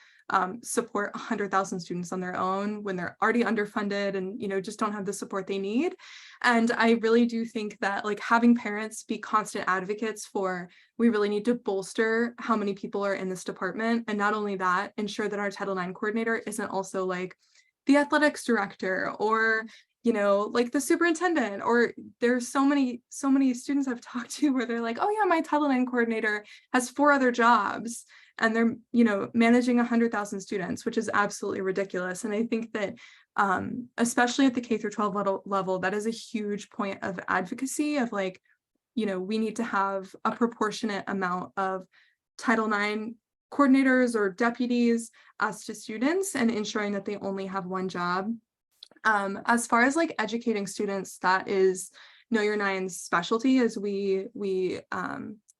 Speaker 4: support 100,000 students on their own when they're already underfunded and, just don't have the support they need. And I really do think that like having parents be constant advocates for, we really need to bolster how many people are in this department. And not only that, ensure that our Title IX coordinator isn't also like the athletics director or, like the superintendent, or there's so many students I've talked to where they're like, oh yeah, my Title IX coordinator has 4 other jobs and they're, managing 100,000 students, which is absolutely ridiculous. And I think that especially at the K through 12 level, that is a huge point of advocacy of like, we need to have a proportionate amount of Title IX coordinators or deputies as to students, and ensuring that they only have one job. As far as like educating students, that is Know Your Nine's specialty, as we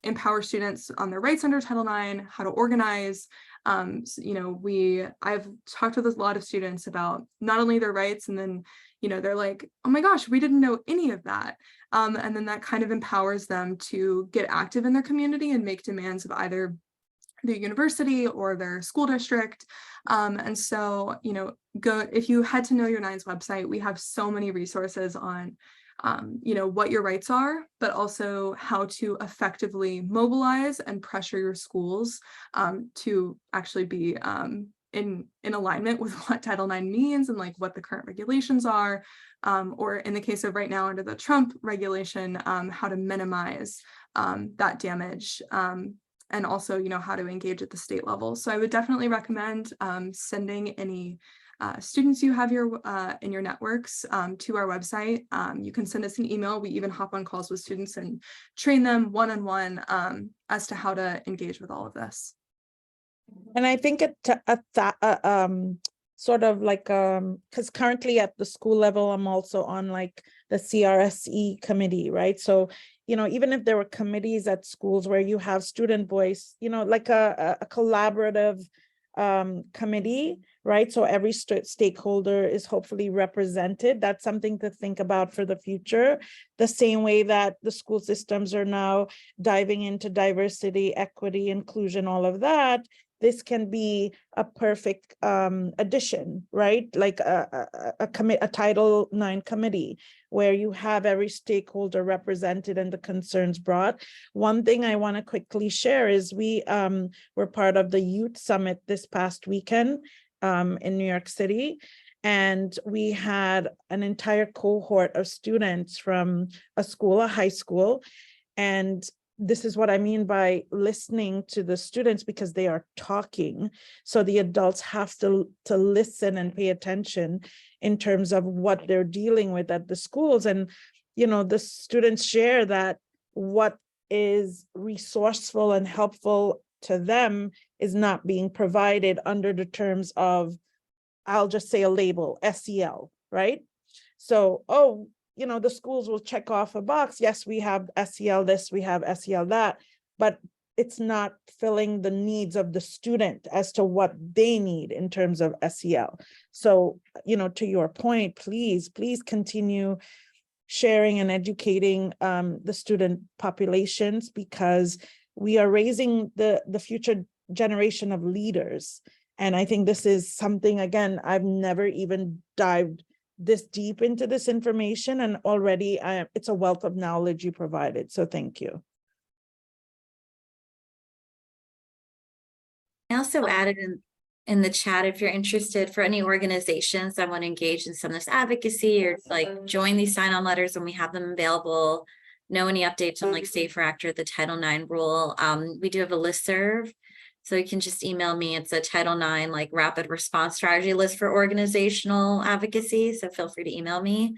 Speaker 4: empower students on their rights under Title IX, how to organize. I've talked with a lot of students about not only their rights, and then, they're like, oh my gosh, we didn't know any of that. And then that kind of empowers them to get active in their community and make demands of either their university or their school district. And so, you know, if you head to Know Your Nine's website, we have so many resources on, you know, what your rights are, but also how to effectively mobilize and pressure your schools to actually be in alignment with what Title IX means and like what the current regulations are, or in the case of right now under the Trump regulation, how to minimize that damage, and also, you know, how to engage at the state level. So I would definitely recommend sending any students you have in your networks to our website. You can send us an email. We even hop on calls with students and train them one-on-one as to how to engage with all of this.
Speaker 6: And I think sort of like, because currently at the school level, I'm also on like the CRSE committee, right? So, you know, even if there were committees at schools where you have student voice, you know, like a collaborative committee, right? So every stakeholder is hopefully represented. That's something to think about for the future. The same way that the school systems are now diving into diversity, equity, inclusion, all of that. This can be a perfect addition, right? Like a Title IX committee where you have every stakeholder represented and the concerns brought. One thing I want to quickly share is we were part of the Youth Summit this past weekend in New York City. And we had an entire cohort of students from a high school. And this is what I mean by listening to the students, because they are talking. So the adults have to listen and pay attention in terms of what they're dealing with at the schools. And, you know, the students share that what is resourceful and helpful to them is not being provided under the terms of, I'll just say a label, SEL, right? So, oh, you know, the schools will check off a box. Yes, we have SEL this, we have SEL that, but it's not filling the needs of the student as to what they need in terms of SEL. So, you know, to your point, please continue sharing and educating the student populations, because we are raising the future generation of leaders. And I think this is something, again, I've never even dived this deep into this information, and already it's a wealth of knowledge you provided. So thank you.
Speaker 3: I also added in the chat, if you're interested, for any organizations that want to engage in some of this advocacy or like join these sign-on letters when we have them available, know any updates on like Safer Act or the Title IX rule. We do have a listserv. So you can just email me. It's a Title IX like rapid response strategy list for organizational advocacy. So feel free to email me.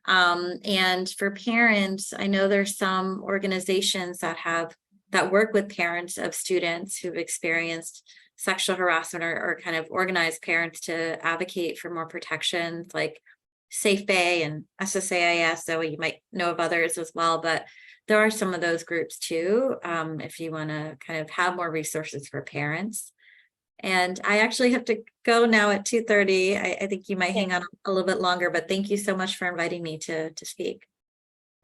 Speaker 3: And for parents, I know there's some organizations that work with parents of students who've experienced sexual harassment or kind of organize parents to advocate for more protections, like Safe Bay and SSAIS. So you might know of others as well, but there are some of those groups too, if you want to kind of have more resources for parents. And I actually have to go now at 2:30. I think you might hang on a little bit longer, but thank you so much for inviting me to speak.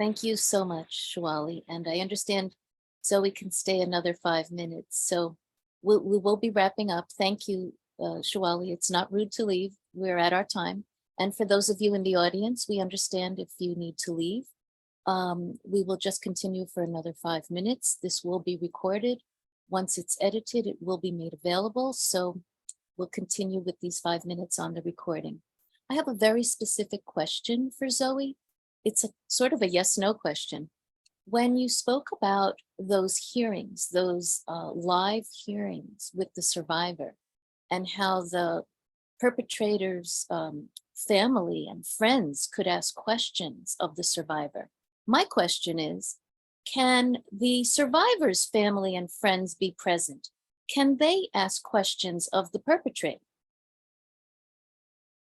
Speaker 2: Thank you so much, Shiwali. And I understand Zoey can stay another 5 minutes. So we will be wrapping up. Thank you, Shiwali. It's not rude to leave. We're at our time. And for those of you in the audience, we understand if you need to leave. We will just continue for another 5 minutes. This will be recorded. Once it's edited, it will be made available. So we'll continue with these 5 minutes on the recording. I have a very specific question for Zoey. It's a sort of a yes/no question. When you spoke about those hearings, those live hearings with the survivor, and how the perpetrator's family and friends could ask questions of the survivor, my question is, can the survivor's family and friends be present? Can they ask questions of the perpetrator?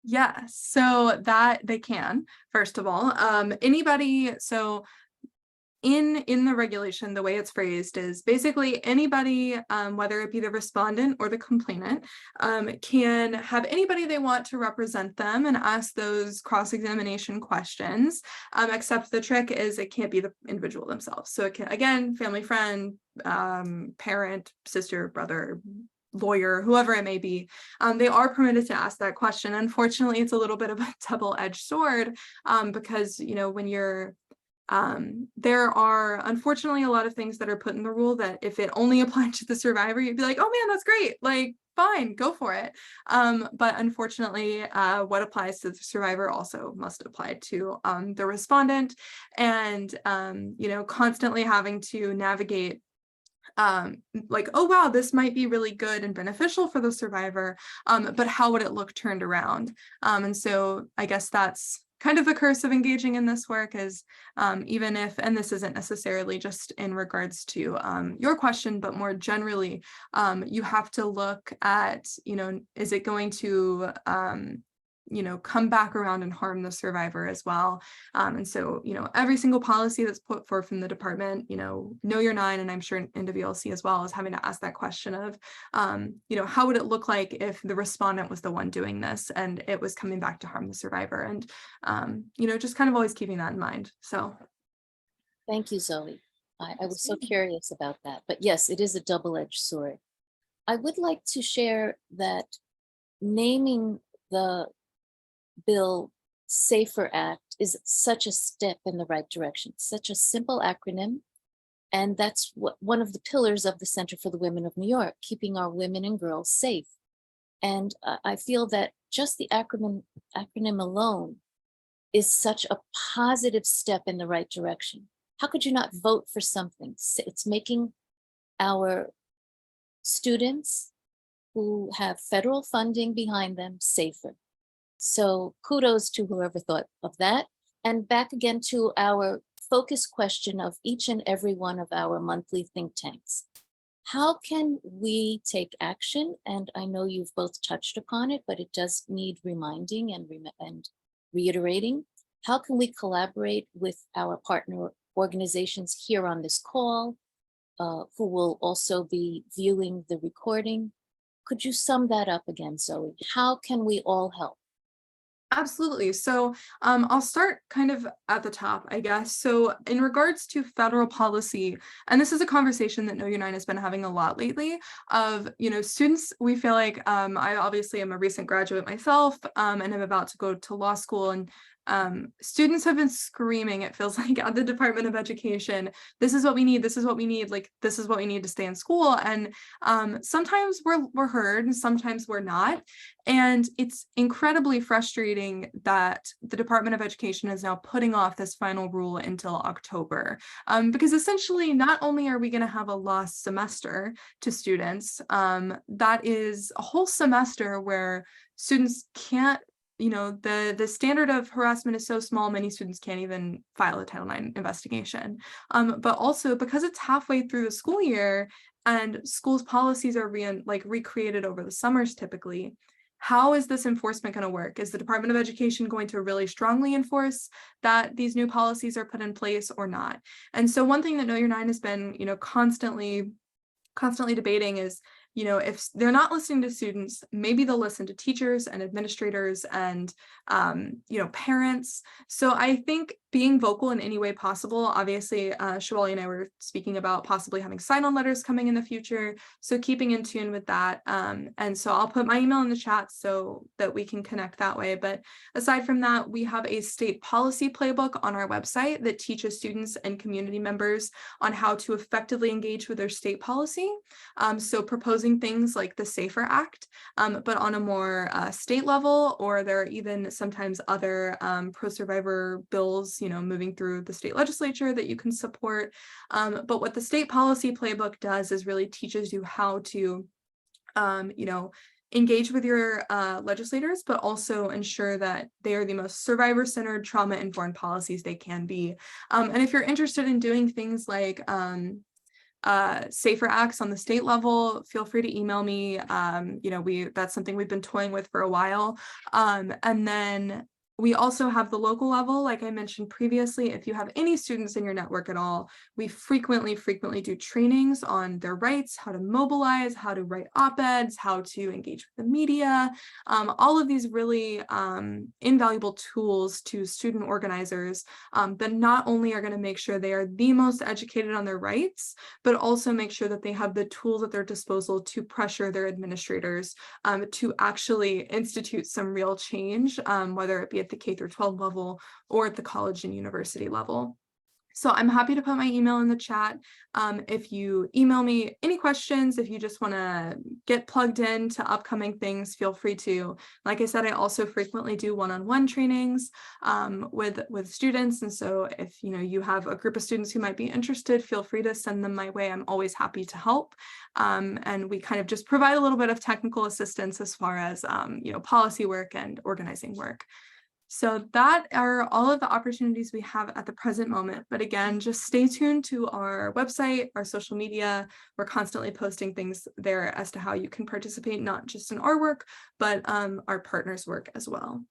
Speaker 4: Yes, so that they can, first of all, anybody, so in the regulation, the way it's phrased is basically anybody, whether it be the respondent or the complainant, can have anybody they want to represent them and ask those cross-examination questions, except the trick is it can't be the individual themselves. So it can, again, family friend, parent, sister, brother, lawyer, whoever it may be, they are permitted to ask that question. Unfortunately, it's a little bit of a double-edged sword, because, you know, when you're there are unfortunately a lot of things that are put in the rule that if it only applied to the survivor, you'd be like, oh man, that's great, like fine, go for it. But unfortunately, what applies to the survivor also must apply to the respondent, and you know, constantly having to navigate like, oh wow, this might be really good and beneficial for the survivor, but how would it look turned around? And so I guess that's kind of the curse of engaging in this work is, even if, and this isn't necessarily just in regards to your question, but more generally, you have to look at, you know, is it going to you know, come back around and harm the survivor as well. And so, you know, every single policy that's put forth from the department, you know your nine, and I'm sure NWLC as well, is having to ask that question of, you know, how would it look like if the respondent was the one doing this and it was coming back to harm the survivor? And, you know, just kind of always keeping that in mind. So.
Speaker 2: Thank you, Zoe. I was so curious about that, but yes, it is a double-edged sword. I would like to share that naming the bill SAFER Act is such a step in the right direction, such a simple acronym. And that's what one of the pillars of the Center for the Women of New York, keeping our women and girls safe. And I feel that just the acronym alone is such a positive step in the right direction. How could you not vote for something? It's making our students who have federal funding behind them safer. So kudos to whoever thought of that. And back again to our focus question of each and every one of our monthly think tanks. How can we take action? And I know you've both touched upon it, but it does need reminding and reiterating. How can we collaborate with our partner organizations here on this call, who will also be viewing the recording? Could you sum that up again, Zoe? How can we all help?
Speaker 4: Absolutely. So I'll start kind of at the top, I guess. So in regards to federal policy, and this is a conversation that Know Your Nine has been having a lot lately, of, you know, students, we feel like, I obviously am a recent graduate myself, and I'm about to go to law school, and students have been screaming, it feels like, at the Department of Education, this is what we need, this is what we need, like, this is what we need to stay in school. And sometimes we're heard, and sometimes we're not. And it's incredibly frustrating that the Department of Education is now putting off this final rule until October, because essentially not only are we going to have a lost semester to students, that is a whole semester where students can't, you know, the standard of harassment is so small, many students can't even file a Title IX investigation. But also because it's halfway through the school year and schools' policies are recreated over the summers typically, how is this enforcement going to work? Is the Department of Education going to really strongly enforce that these new policies are put in place or not? And so one thing that Know Your Nine has been, you know, constantly debating is, you know, if they're not listening to students, maybe they'll listen to teachers and administrators and, you know, parents. So I think being vocal in any way possible, obviously, Shiwali and I were speaking about possibly having sign-on letters coming in the future. So keeping in tune with that. And so I'll put my email in the chat so that we can connect that way. But aside from that, we have a state policy playbook on our website that teaches students and community members on how to effectively engage with their state policy. So proposing things like the SAFER Act, but on a more state level, or there are even sometimes other pro-survivor bills, you know, moving through the state legislature that you can support. But what the state policy playbook does is really teaches you how to, you know, engage with your legislators, but also ensure that they are the most survivor-centered, trauma-informed policies they can be. And if you're interested in doing things like SAFER Acts on the state level, feel free to email me. You know, that's something we've been toying with for a while. And then We also have the local level, like I mentioned previously. If you have any students in your network at all, we frequently do trainings on their rights, how to mobilize, how to write op-eds, how to engage with the media, all of these really invaluable tools to student organizers that not only are going to make sure they are the most educated on their rights, but also make sure that they have the tools at their disposal to pressure their administrators to actually institute some real change, whether it be at the K through 12 level or at the college and university level. So I'm happy to put my email in the chat. If you email me any questions, if you just want to get plugged in to upcoming things, feel free to. Like I said, I also frequently do one-on-one trainings with students. And so if you have a group of students who might be interested, feel free to send them my way. I'm always happy to help. And we kind of just provide a little bit of technical assistance as far as policy work and organizing work. So that are all of the opportunities we have at the present moment. But again, just stay tuned to our website, our social media. We're constantly posting things there as to how you can participate, not just in our work, but our partners' work as well.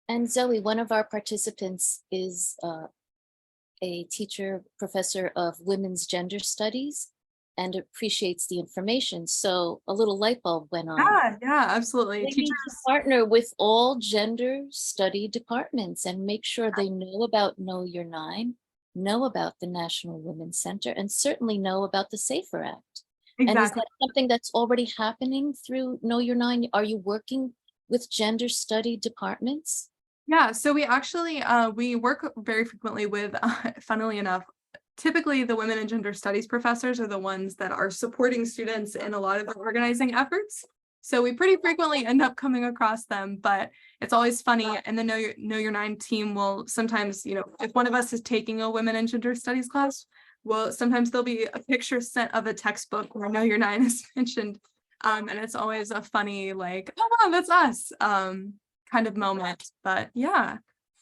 Speaker 2: And Zoey, one of our participants is a teacher, professor of women's gender studies, and appreciates the information. So a little light bulb went on.
Speaker 4: Yeah, absolutely.
Speaker 2: We need
Speaker 4: Teachers
Speaker 2: to partner with all gender study departments and make sure they know about Know Your Nine, know about the National Women's Center, and certainly know about the SAFER Act. And is
Speaker 4: exactly.
Speaker 2: that something that's already happening through Know Your Nine? Are you working with gender study departments?
Speaker 4: Yeah, so we actually we work very frequently with, funnily enough, typically the women and gender studies professors are the ones that are supporting students in a lot of their organizing efforts. So we pretty frequently end up coming across them, but it's always funny. And the Know Your Nine team will sometimes, if one of us is taking a women and gender studies class, well, sometimes there'll be a picture sent of a textbook where Know Your Nine is mentioned. And it's always a funny, like, oh wow, that's us kind of moment. But yeah.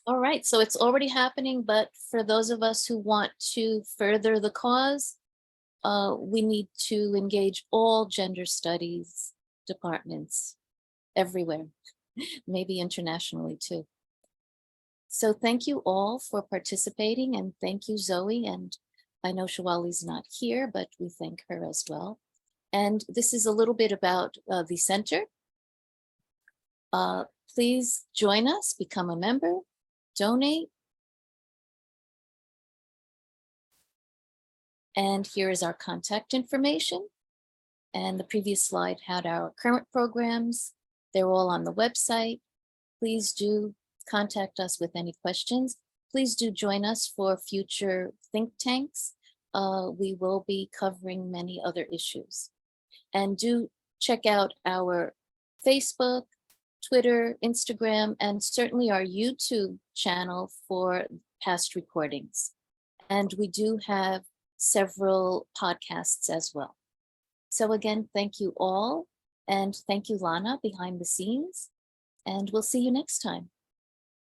Speaker 2: All right, so it's already happening, but for those of us who want to further the cause, we need to engage all gender studies departments everywhere, maybe internationally too. So thank you all for participating, and thank you, Zoey. And I know Shiwali's not here, but we thank her as well. And this is a little bit about the center. Please join us, become a member, donate. And here is our contact information. And the previous slide had our current programs. They're all on the website. Please do contact us with any questions. Please do join us for future think tanks. We will be covering many other issues. And do check out our Facebook, Twitter, Instagram, and certainly our YouTube channel for past recordings. And we do have several podcasts as well. So again, thank you all. And thank you, Lana, behind the scenes. And we'll see you next time.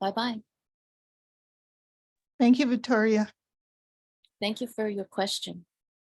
Speaker 2: Bye-bye.
Speaker 5: Thank you, Victoria.
Speaker 2: Thank you for your question.